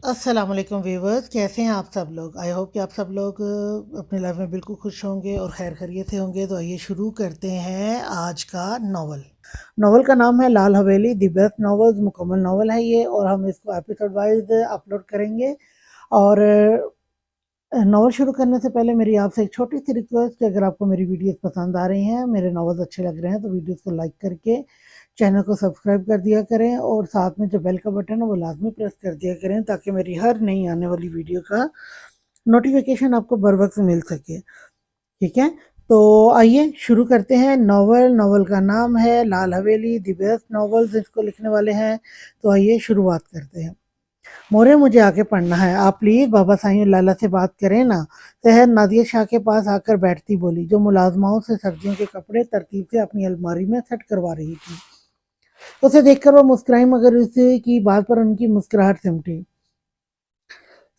अस्सलाम वालेकुम व्यूवर्स, कैसे हैं आप सब लोग। आई होप कि आप सब लोग अपनी लाइफ में बिल्कुल खुश होंगे और खैर खैरियत से होंगे। तो आइए शुरू करते हैं आज का नावल। नावल का नाम है लाल हवेली, दी बेस्ट नॉवेल्स। मुकम्मल नावल है ये और हम इसको एपिसोड वाइज अपलोड करेंगे। और नावल शुरू करने से पहले मेरी आपसे एक छोटी सी रिक्वेस्ट कि अगर आपको मेरी वीडियोस पसंद आ रही हैं, मेरे नावल्स अच्छे लग रहे हैं, तो वीडियोस को लाइक करके चैनल को सब्सक्राइब कर दिया करें और साथ में जो बेल का बटन है वो लाजमी प्रेस कर दिया करें ताकि मेरी हर नई आने वाली वीडियो का नोटिफिकेशन आपको बर वक्त मिल सके। ठीक है, तो आइए शुरू करते हैं। नावल का नाम है लाल हवेली, दी बेस्ट नॉवेल्स इसको लिखने वाले हैं। तो आइए शुरुआत करते हैं। मोरे, मुझे आके पढ़ना है, आप प्लीज बाबा साईं लाला से बात करें ना। शहर नादिया शाह के पास आकर बैठती बोली, जो मुलाजमाओं से सर्दियों के कपड़े तरतीब से अपनी अलमारी में सेट करवा रही थी। उसे देखकर वो मुस्कुराई, मगर उसे की बात पर उनकी मुस्कुराहट सिमटी।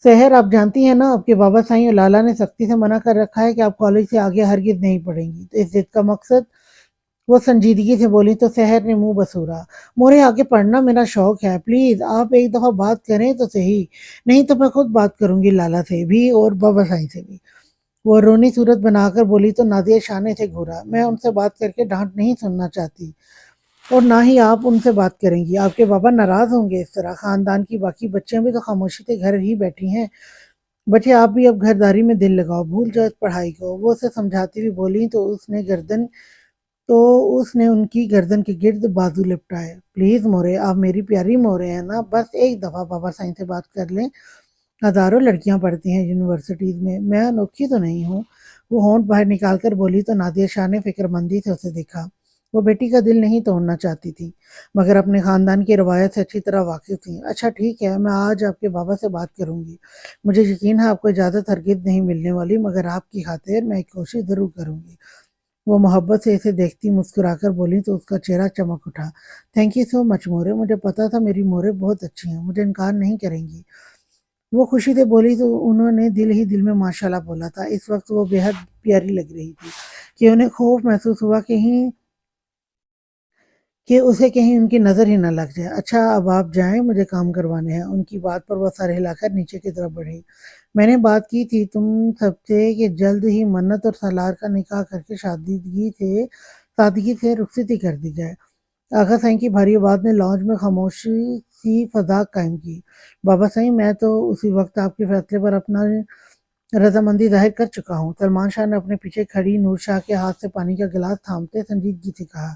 शहर, आप जानती हैं ना, आपके बाबा साईं और लाला ने सख्ती से मना कर रखा है कि आप कॉलेज से आगे हरगिज नहीं पढ़ेंगी। तो इस जिद का मकसद, वो संजीदगी से बोली। तो शहर ने मुंह बसूरा, मोरे आगे पढ़ना मेरा शौक है, प्लीज आप एक दफा बात करें तो सही, नहीं तो मैं खुद बात करूंगी लाला से भी और बाबा साईं से भी। वो रोनी सूरत बनाकर बोली। तो नादिया शाने से घूरा, मैं उनसे बात करके डांट नहीं सुनना चाहती और ना ही आप उनसे बात करेंगी। आपके बाबा नाराज होंगे। इस तरह खानदान की बाकी बच्चियां भी तो खामोशी से घर ही बैठी हैं। बच्चे, आप भी अब घरदारी में दिल लगाओ, भूल जाओ इस पढ़ाई को, वो उसे समझाती हुई बोली। तो उसने उनकी गर्दन के गिर्द बाजू लिपटाए। प्लीज मोरे, आप मेरी प्यारी मोरे हैं ना, बस एक दफा बाबा साईं से बात कर लें। हजारों लड़कियां पढ़ती हैं यूनिवर्सिटीज में, मैं अनोखी तो नहीं हूँ। वो होंठ बाहर निकालकर बोली। तो नादिया शाह ने फिक्रमंदी से उसे देखा। वो बेटी का दिल नहीं तोड़ना चाहती थी, मगर अपने खानदान की रवायत से अच्छी तरह वाकिफ थी। अच्छा ठीक है, मैं आज आपके बाबा से बात करूंगी। मुझे यकीन है आपको इजाज़त हरगिज नहीं मिलने वाली, मगर आपकी खातिर मैं एक कोशिश ज़रूर करूंगी। वो मोहब्बत से इसे देखती मुस्कुराकर बोली। तो उसका चेहरा चमक उठा। Thank you so much more, मुझे पता था मेरी मोरे बहुत अच्छी हैं, मुझे इनकार नहीं करेंगी। वो खुशी से बोली। तो उन्होंने दिल ही दिल में माशाल्लाह बोला था। इस वक्त वो बेहद प्यारी लग रही थी कि उन्हें खौफ महसूस हुआ कि उसे कहीं उनकी नज़र ही न लग जाए। अच्छा अब आप जाएं, मुझे काम करवाने हैं। उनकी बात पर वह सर हिलाकर नीचे की तरफ बढ़ी। मैंने बात की थी तुम सबसे कि जल्द ही मन्नत और सलार का निकाह करके सादगी से रुखसती कर दी जाए। आगा साईं की भारी आवाज ने लॉन्च में खामोशी सी फजा कायम की। बाबा साईं, मैं तो उसी वक्त आपके फैसले पर अपना रजामंदी जाहिर कर चुका हूँ। सलमान शाह ने अपने पीछे खड़ी नूर शाह के हाथ से पानी का गिलास थामते संजीदगी से कहा।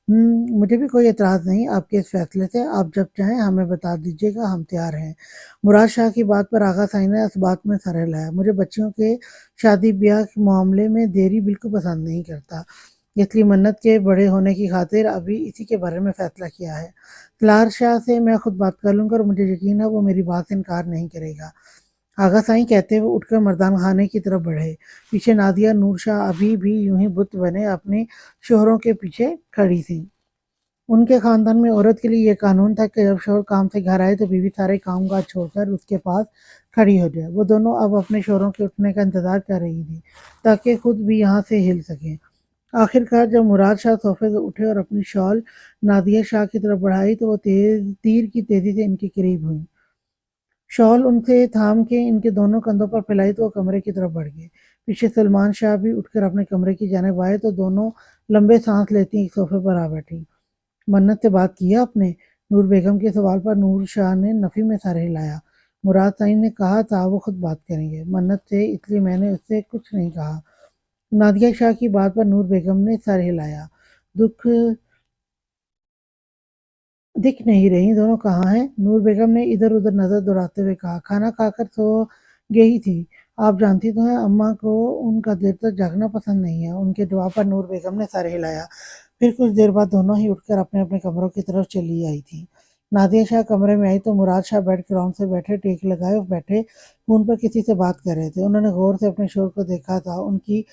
मुझे भी कोई एतराज़ नहीं आपके इस फैसले से, आप जब चाहें हमें बता दीजिएगा, हम तैयार हैं। मुराद शाह की बात पर आगा साईं ने इस बात में सर हिलाया। मुझे बच्चियों के शादी ब्याह के मामले में देरी बिल्कुल पसंद नहीं करता, इसलिए मन्नत के बड़े होने की खातिर अभी इसी के बारे में फैसला किया है। लार शाह से मैं खुद बात कर लूंगा और मुझे यकीन है वो मेरी बात से इनकार नहीं करेगा। आगा साईं कहते हुए उठकर मर्दान खाने की तरफ बढ़े। पीछे नादिया नूर शाह अभी भी यूं ही बुत बने अपने शोहरों के पीछे खड़ी थी। उनके खानदान में औरत के लिए ये कानून था कि जब शोहर काम से घर आए तो बीवी सारे काम काज छोड़कर उसके पास खड़ी हो जाए। वो दोनों अब अपने शोहरों के उठने का इंतजार कर रही थी ताकि खुद भी यहाँ से हिल सके। आखिरकार जब मुराद शाह सोफे से उठे और अपनी शॉल नादिया शाह की तरफ बढ़ाई तो वो तीर की तेजी से इनके करीब हुई। शॉल उनसे थाम के इनके दोनों कंधों पर फैलाई तो वो कमरे की तरफ बढ़ गए। पीछे सलमान शाह भी उठकर अपने कमरे की जानिब आए तो दोनों लंबे सांस लेती एक सोफे पर आ बैठी। मन्नत से बात किया आपने? नूर बेगम के सवाल पर नूर शाह ने नफी में सर हिलाया। मुराद साईं ने कहा था वो खुद बात करेंगे मन्नत से, इसलिए मैंने उससे कुछ नहीं कहा। नादिया शाह की बात पर नूर बेगम ने सर हिलाया। दुख दिख नहीं रही, दोनों कहाँ हैं? नूर बेगम ने इधर उधर नजर दौड़ाते हुए कहा, खाना खाकर सो गई थी। आप जानती तो हैं अम्मा को उनका देर तक जागना पसंद नहीं है। उनके जवाब पर नूर बेगम ने सर हिलाया। फिर कुछ देर बाद दोनों ही उठकर अपने अपने कमरों की तरफ चली आई थी। नादिया शाह कमरे में आई तो मुराद शाह बेड ग्राउंड से बैठे टेक लगाए बैठे फोन पर किसी से बात कर रहे थे। उन्होंने गौर से अपने शोर को देखा था। उनकी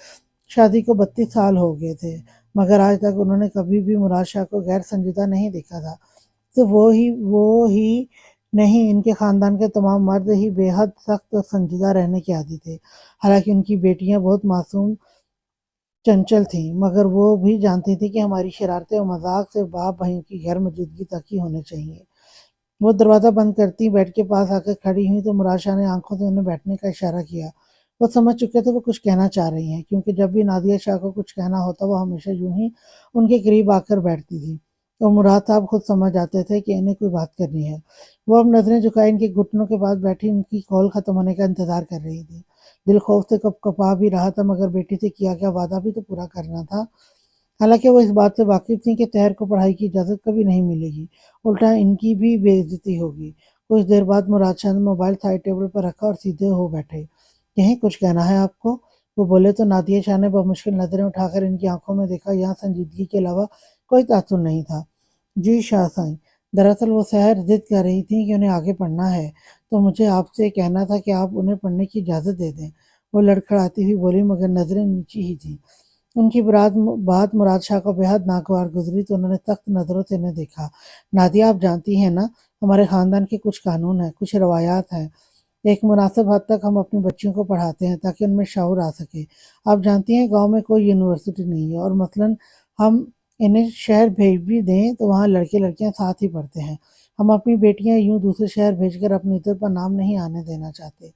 शादी को 32 साल हो गए थे, मगर आज तक उन्होंने कभी भी मुराद शाह को गैर संजीदा नहीं देखा था। तो वो ही नहीं, इनके खानदान के तमाम मर्द ही बेहद सख्त और संजीदा रहने के आदी थे। हालांकि उनकी बेटियां बहुत मासूम चंचल थीं, मगर वो भी जानती थी कि हमारी शरारतें और मजाक सिर्फ बाप भाइयों की गैर मौजूदगी तक ही होने चाहिए। وہ दरवाज़ा बंद करती बेड के पास आकर खड़ी हुई तो मुराद शाह ने आंखों से उन्हें बैठने का इशारा किया। वो समझ चुके थे वो कुछ कहना चाह रही हैं, क्योंकि जब भी नादिया शाह को कुछ कहना होता वो हमेशा यूं ही उनके करीब आकर बैठती थी। तो मुराद साहब खुद समझ जाते थे कि इन्हें कोई बात करनी है। वो अब नजरें झुकाए इनके घुटनों के पास बैठी उनकी कॉल खत्म होने का इंतजार कर रही थी। दिल खौफ से कपकपा भी रहा था, मगर बेटी से किया गया वादा भी तो पूरा करना था। हालांकि वो इस बात से वाकिफ थी कि तहर को पढ़ाई की इजाज़त कभी नहीं मिलेगी, उल्टा इनकी भी बेइज्जती होगी। कुछ देर बाद मुराद शाह ने मोबाइल साइड टेबल पर रखा और सीधे हो बैठे। यहीं कुछ कहना है आपको? वो बोले तो नादिया शाह ने बमुश्किल नजरें उठाकर इनकी आंखों में देखा। यहाँ संजीदगी के अलावा कोई तासुर नहीं था। जी शाह साईं, दरअसल वो सहर जिद कर रही थी कि उन्हें आगे पढ़ना है, तो मुझे आपसे कहना था कि आप उन्हें पढ़ने की इजाज़त दे दें। वो लड़खड़ाती हुई बोली, मगर नजरें नीची ही थी। उनकी बात मुराद शाह को बेहद नागवार गुजरी तो उन्होंने सख्त नज़रों से इन्हें देखा। नादिया, आप जानती हैं ना, हमारे ख़ानदान के कुछ कानून हैं, कुछ रवायात हैं। एक मुनासिब हद तक हम अपनी बच्चियों को पढ़ाते हैं ताकि उनमें शऊर आ सके। आप जानती हैं गांव में कोई यूनिवर्सिटी नहीं है, और मसलन हम इन्हें शहर भेज भी दें तो वहाँ लड़के लड़कियाँ साथ ही पढ़ते हैं। हम अपनी बेटियाँ यूं दूसरे शहर भेजकर अपनी इज्जत पर नाम नहीं आने देना चाहते।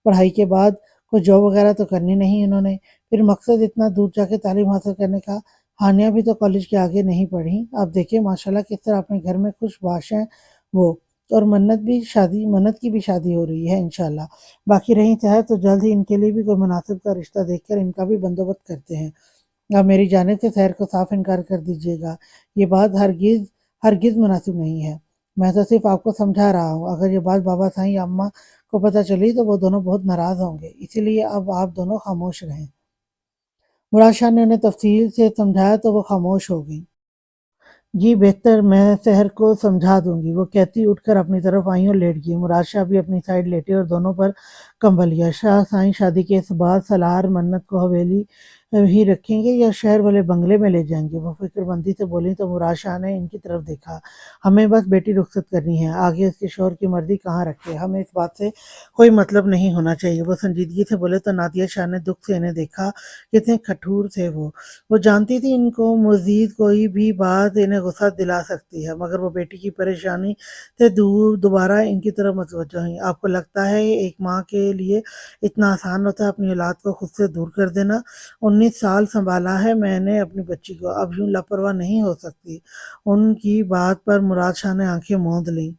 पढ़ाई के बाद कोई जॉब वगैरह तो करनी नहीं इन्होंने। फिर मकसद इतना दूर जाके तालीम हासिल करने का। हानिया भी तो कॉलेज के आगे नहीं पढ़ी। आप देखिए माशाल्लाह किस तरह अपने घर में खुशबाश हैं वो। और मन्नत की भी शादी हो रही है इंशाल्लाह। बाकी रही चाहे तो जल्द ही इनके लिए भी कोई मुनासिब का रिश्ता देखकर इनका भी बंदोबस्त करते हैं। आप मेरी जानिब से शहर को साफ इनकार कर दीजिएगा। ये बात हरगिज़ हरगिज़ मुनासिब नहीं है। मैं तो सिर्फ आपको समझा रहा हूँ। अगर ये बात बाबा साईं या अम्मा को पता चली तो वो दोनों बहुत नाराज़ होंगे। इसीलिए अब आप दोनों खामोश रहें। मुराद शाह ने उन्हें तफसील से समझाया तो वो खामोश हो गई। जी बेहतर, मैं शहर को समझा दूंगी, वो कहती उठकर अपनी तरफ आई और लेट गई। मुराद शाह भी अपनी साइड लेटे और दोनों पर कंबल लिया। शाह साईं शादी के इस बाद सलार मन्नत को हवेली ही रखेंगे या शहर वाले बंगले में ले जाएंगे? वो फिक्रमंदी से बोली तो मुराद शाह ने इनकी तरफ देखा। हमें बस बेटी रुखसत करनी है, आगे उसके शोहर की मर्जी कहाँ रखे, हमें इस बात से कोई मतलब नहीं होना चाहिए। वो संजीदगी से बोले तो नादिया शाह ने दुख से इन्हें देखा। कितने कठोर थे वो जानती थी इनको मज़ीद कोई भी बात इन्हें गुस्सा दिला सकती है, मगर वो बेटी की परेशानी से दूर दोबारा इनकी तरफ मतवज्जो हुईं। आपको लगता है एक माँ के लिए इतना आसान होता है अपनी औलाद को खुद से दूर कर देना? 19 साल सँभाला है मैंने अपनी बच्ची को, अब यूँ लापरवाह नहीं हो सकती। उनकी बात पर मुराद शाह ने आँखें मूंद लीं।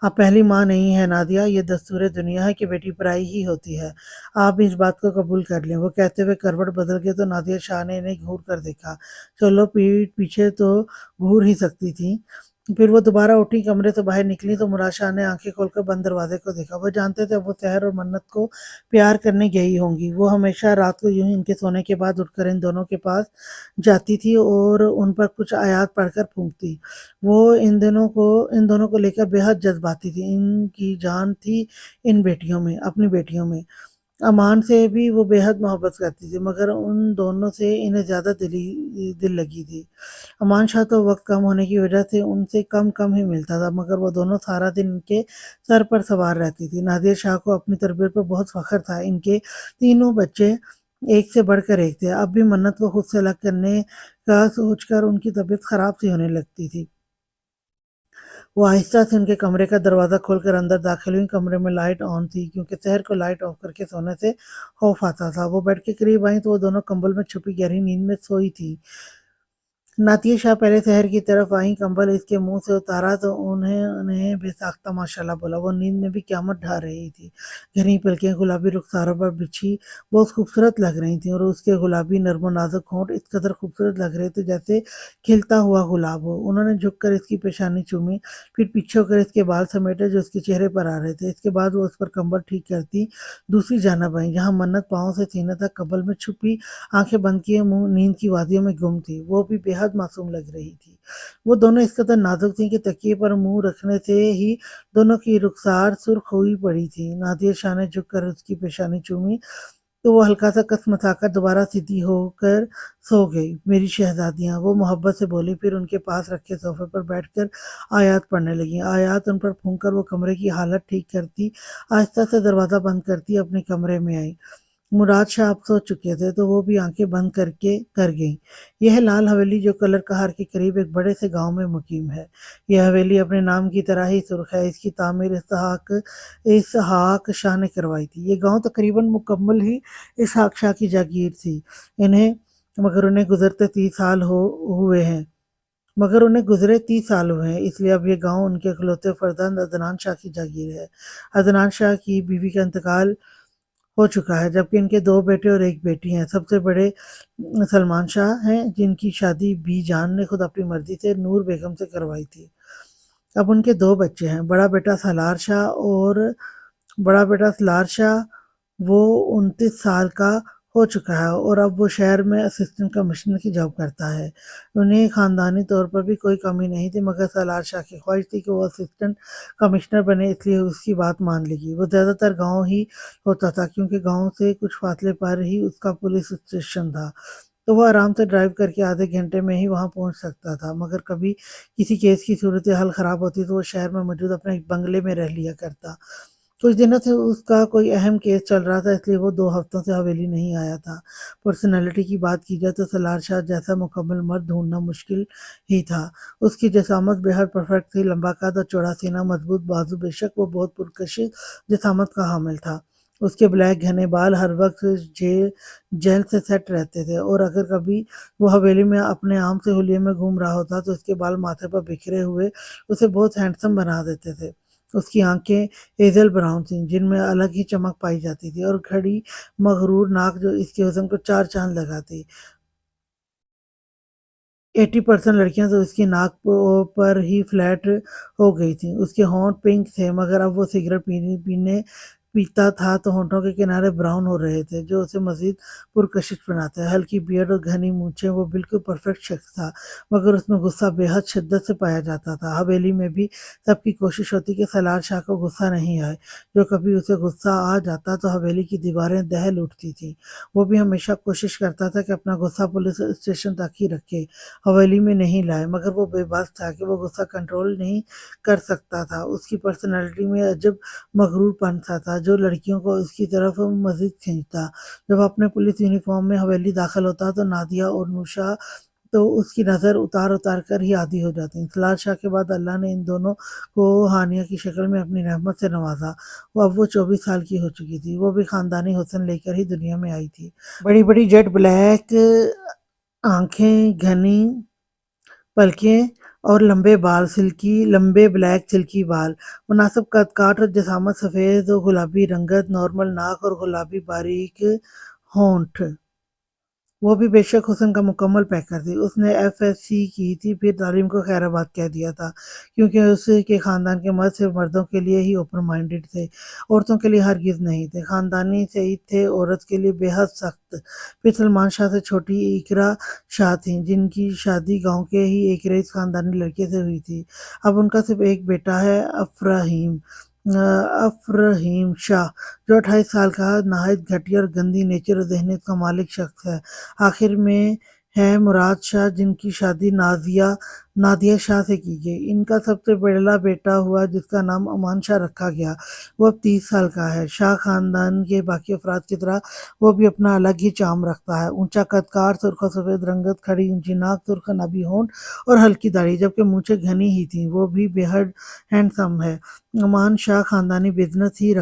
आप पहली माँ नहीं हैं नादिया, ये दस्तूर दुनिया है कि बेटी पराई ही होती है। आप इस बात को कबूल कर लें। वो कहते हुए करवट बदल गए तो नादिया शाह ने इन्हें घूर कर देखा। चलो पीठ पीछे तो घूर ही सकती थी। फिर वो दोबारा उठी, कमरे से बाहर निकली तो मुराद शाह ने आंखें खोलकर बंद दरवाजे को देखा। वो जानते थे वो सहर और मन्नत को प्यार करने गई होंगी। वो हमेशा रात को यूं ही इनके सोने के बाद उठकर इन दोनों के पास जाती थी और उन पर कुछ आयात पढ़कर फूंकती। वो इन दोनों को लेकर बेहद जज़्बाती थी। इनकी जान थी इन बेटियों में, अपनी बेटियों में। अमान से भी वो बेहद मोहब्बत करती थी, मगर उन दोनों से इन्हें ज़्यादा दिल लगी थी। अमान शाह तो वक़्त कम होने की वजह से उनसे कम ही मिलता था, मगर वो दोनों सारा दिन इनके सर पर सवार रहती थी। नादिर शाह को अपनी तरबियत पर बहुत फ़ख्र था। इनके तीनों बच्चे एक से बढ़कर एक थे। अब भी मन्नत को खुद से अलग करने का सोचकर उनकी तबीयत ख़राब सी होने लगती थी। वो आहिस्ता से उनके कमरे का दरवाज़ा खोलकर अंदर दाखिल हुई। कमरे में लाइट ऑन थी, क्योंकि शहर को लाइट ऑफ करके सोने से खौफ आता था। वो बेड के करीब आई तो वो दोनों कंबल में छुपी गहरी नींद में सोई थी। नातिया शाह पहले शहर की तरफ आई, कंबल इसके मुंह से उतारा तो उन्हें उन्हें बेसाख्ता माशाल्लाह बोला। वो नींद में भी क़यामत ढा रही थी। घनी पलकें गुलाबी रुखसारों पर बिछी बहुत खूबसूरत लग रही थीं, और उसके गुलाबी नर्म और नाजुक होंठ इस कदर खूबसूरत लग रहे थे जैसे खिलता हुआ गुलाब हो। उन्होंने झुककर इसकी पेशानी चूमी, फिर पीछे होकर इसके बाल समेटे जो उसके चेहरे पर आ रहे थे। इसके बाद वो उस पर कंबल ठीक करती दूसरी जानब आई, जहाँ मन्नत पाँव से सीने तक कंबल में छुपी, आंखें बंद किए मुंह नींद की वादियों में गुम थी। वो भी बेहद मासूम लग रही थी। वो दोनों इस कदर नाजुक थीं कि तकिए पर मुंह रखने से ही दोनों की रुखसार सुर्ख हुई पड़ी थी। नादिया शाह ने झुककर उसकी पेशानी चूमी तो वो हल्का सा कसमसाकर दोबारा सीधी होकर सो गई। मेरी शहजादियाँ, वो मोहब्बत से बोली, फिर उनके पास रखे सोफे पर बैठकर आयत पढ़ने लगी। आयत उन पर फूंक कर वो कमरे की हालत ठीक करती, आहिस्ता से दरवाज़ा बंद करती अपने कमरे में आई। مراد شاہ اب سو چکے تھے تو وہ بھی آنکھیں بند کر کے کر گئیں۔ یہ ہے لال حویلی جو کلر کہار کے قریب ایک بڑے سے گاؤں میں مقیم ہے۔ یہ حویلی اپنے نام کی طرح ہی سرخ ہے۔ اس کی تعمیر اسحاق شاہ نے کروائی تھی۔ یہ گاؤں تقریباً مکمل ہی اسحاق شاہ کی جاگیر تھی مگر انہیں گزرتے 30 سال ہوئے ہیں اس لیے اب یہ گاؤں ان کے اکلوتے فرزند عدنان شاہ کی جاگیر ہے۔ عدنان شاہ کی بیوی کا انتقال ہو چکا ہے جبکہ ان کے 2 بیٹے اور 1 بیٹی ہیں۔ سب سے بڑے سلمان شاہ ہیں جن کی شادی بی جان نے خود اپنی مرضی سے نور بیگم سے کروائی تھی۔ اب ان کے 2 بچے ہیں، بڑا بیٹا سالار شاہ وہ 29 سال کا ہو چکا ہے اور اب وہ شہر میں اسسٹنٹ کمشنر کی جاب کرتا ہے۔ انہیں خاندانی طور پر بھی کوئی کمی نہیں تھی مگر سالار شاہ کی خواہش تھی کہ وہ اسسٹنٹ کمشنر بنے، اس لیے اس کی بات مان لی گئی۔ وہ زیادہ تر گاؤں ہی ہوتا تھا کیونکہ گاؤں سے کچھ فاصلے پر ہی اس کا پولیس اسٹیشن تھا، تو وہ آرام سے ڈرائیو کر کے آدھے گھنٹے میں ہی وہاں پہنچ سکتا تھا۔ مگر کبھی کسی کیس کی صورتحال خراب ہوتی تو وہ شہر میں موجود اپنے ایک بنگلے میں رہ لیا کرتا۔ کچھ دنوں سے اس کا کوئی اہم کیس چل رہا تھا اس لیے وہ 2 ہفتوں سے حویلی نہیں آیا تھا۔ پرسنالٹی کی بات کی جائے تو سالار شاہ جیسا مکمل مرد ڈھونڈنا مشکل ہی تھا۔ اس کی جسامت بے حد پرفیکٹ تھی، لمبا قد اور چوڑا سینہ، مضبوط بازو، بے شک وہ بہت پرکشش جسامت کا حامل تھا۔ اس کے بلیک گھنے بال ہر وقت جیل سے سیٹ رہتے تھے اور اگر کبھی وہ حویلی میں اپنے عام سے حلیے میں گھوم رہا ہوتا تو اس کے بال ماتھے پر بکھرے ہوئے اسے بہت ہینڈسم بنا دیتے تھے۔ اس کی آنکھیں ہیزل براؤن تھیں جن میں الگ ہی چمک پائی جاتی تھی اور کھڑی مغرور ناک جو اس کے حسن کو 4 چاند لگاتی۔ 80% لڑکیاں تو اس کی ناک پر ہی فلیٹ ہو گئی تھیں۔ اس کے ہونٹ پنک تھے مگر اب وہ سگریٹ پیتا تھا تو ہونٹوں کے کنارے براؤن ہو رہے تھے جو اسے مزید پرکشش بناتے۔ ہلکی بیئرڈ اور گھنی مونچھیں، وہ بالکل پرفیکٹ شخص تھا مگر اس میں غصہ بے حد شدت سے پایا جاتا تھا۔ حویلی میں بھی سب کی کوشش ہوتی کہ سالار شاہ کو غصہ نہیں آئے، جو کبھی اسے غصہ آ جاتا تو حویلی کی دیواریں دہل اٹھتی تھیں۔ وہ بھی ہمیشہ کوشش کرتا تھا کہ اپنا غصہ پولیس اسٹیشن تک ہی رکھے، حویلی میں نہیں لائے، مگر وہ بے بس تھا کہ وہ غصہ کنٹرول نہیں کر سکتا تھا۔ اس کی پرسنالٹی میں عجب مغرور پن سا تھا جو لڑکیوں کو اس کی طرف مزید کھینچتا۔ جب وہ اپنے پولیس یونیفارم میں حویلی داخل ہوتا تو نادیہ اور نوشا تو اس کی نظر اتار کر ہی عادی ہو جاتی۔ سالار شاہ کے بعد اللہ نے ان دونوں کو ہانیہ کی شکل میں اپنی رحمت سے نوازا۔ اب وہ 24 سال کی ہو چکی تھی۔ وہ بھی خاندانی حسن لے کر ہی دنیا میں آئی تھی۔ بڑی بڑی جیٹ بلیک آنکھیں، گھنی پلکیں اور لمبے بلیک سلکی بال، مناسب قد کاٹ اور جسامت، سفید و گلابی رنگت، نارمل ناک اور گلابی باریک ہونٹ۔ وہ بھی بے شک حسن کا مکمل پیکر تھی۔ اس نے FSc کی تھی پھر تعلیم کو خیر آباد کہہ دیا تھا کیونکہ اس کے خاندان کے مرد صرف مردوں کے لیے ہی اوپن مائنڈڈ تھے، عورتوں کے لیے ہرگز نہیں تھے۔ خاندانی سعید تھے، عورت کے لیے بے حد سخت۔ پھر سلمان شاہ سے چھوٹی اقرا شاہ تھیں جن کی شادی گاؤں کے ہی ایک رئیس خاندانی لڑکے سے ہوئی تھی۔ اب ان کا صرف ایک بیٹا ہے، افرحیم شاہ، جو 28 سال کا نہایت گھٹیا اور گندی نیچر اور ذہنیت کا مالک شخص ہے۔ آخر میں ہے مراد شاہ جن کی شادی نادیہ شاہ سے کی گئی۔ ان کا سب سے پہلا بیٹا ہوا جس کا نام امان شاہ رکھا گیا، وہ اب 30 سال کا ہے۔ شاہ خاندان کے باقی افراد کی طرح وہ بھی اپنا الگ ہی چارم رکھتا ہے، اونچا قد کار، سرخ و سفید رنگت، کھڑی اونچی ناک، سرخ نبی ہونٹ اور ہلکی داڑھی، جبکہ مونچھیں گھنی ہی تھیں۔ وہ بھی بے حد ہینڈسم ہے۔ امان شاہ خاندانی بزنس ہی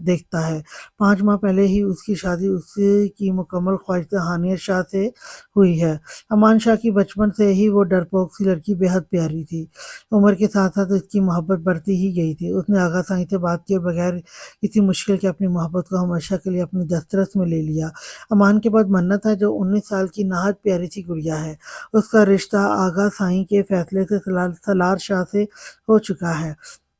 دیکھتا ہے۔ 5 ماہ پہلے ہی اس کی شادی اس کی مکمل خواہش ہانیہ شاہ سے ہوئی ہے۔ امان شاہ کی بچپن سے ہی وہ ڈرپوک سی لڑکی بے حد پیاری تھی۔ عمر کے ساتھ ساتھ اس کی محبت بڑھتی ہی گئی تھی۔ اس نے آغا سائیں سے بات کیے بغیر کسی مشکل کے اپنی محبت کو ہمیشہ کے لیے اپنی دسترس میں لے لیا۔ امان کے بعد منت ہے جو 19 سال کی نہایت پیاری سی گڑیا ہے۔ اس کا رشتہ آغا سائیں کے فیصلے سے سالار شاہ سے ہو چکا ہے۔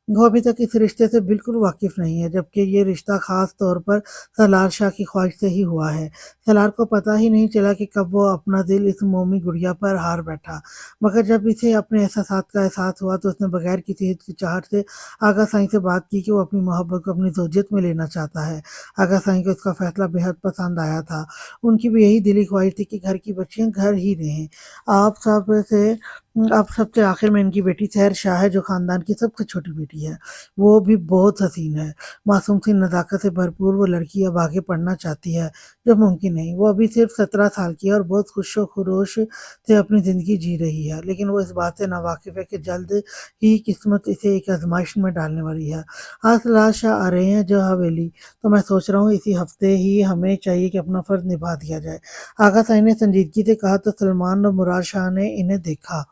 وہ ابھی تک اس رشتے سے بالکل واقف نہیں ہے جبکہ یہ رشتہ خاص طور پر سالار شاہ کی خواہش سے ہی ہوا ہے۔ سالار کو پتہ ہی نہیں چلا کہ کب وہ اپنا دل اس مومی گڑیا پر ہار بیٹھا، مگر جب اسے اپنے احساسات کا احساس ہوا تو اس نے بغیر کسی ہچکچاہٹ سے آغا سائیں سے بات کی کہ وہ اپنی محبت کو اپنی زوجیت میں لینا چاہتا ہے۔ آغا سائیں کو اس کا فیصلہ بے حد پسند آیا تھا۔ ان کی بھی یہی دلی خواہش تھی کہ گھر کی بچیاں گھر ہی رہیں۔ آپ سب سے اب سب سے آخر میں ان کی بیٹی سحر شاہ ہے جو خاندان کی سب سے چھوٹی بیٹی ہے۔ وہ بھی بہت حسین ہے، معصوم سی نزاکت سے بھرپور۔ وہ لڑکی اب آگے پڑھنا چاہتی ہے جو ممکن نہیں۔ وہ ابھی صرف 17 سال کی ہے اور بہت خوش و خروش سے اپنی زندگی جی رہی ہے، لیکن وہ اس بات سے ناواقف ہے کہ جلد ہی قسمت اسے ایک آزمائش میں ڈالنے والی ہے۔ آج سلار شاہ آ رہے ہیں جو حویلی، تو میں سوچ رہا ہوں اسی ہفتے ہی ہمیں چاہیے کہ اپنا فرض نبھا دیا جائے۔ آغا سائی نے سنجیدگی سے کہا تو سلمان اور مراد شاہ نے انہیں دیکھا۔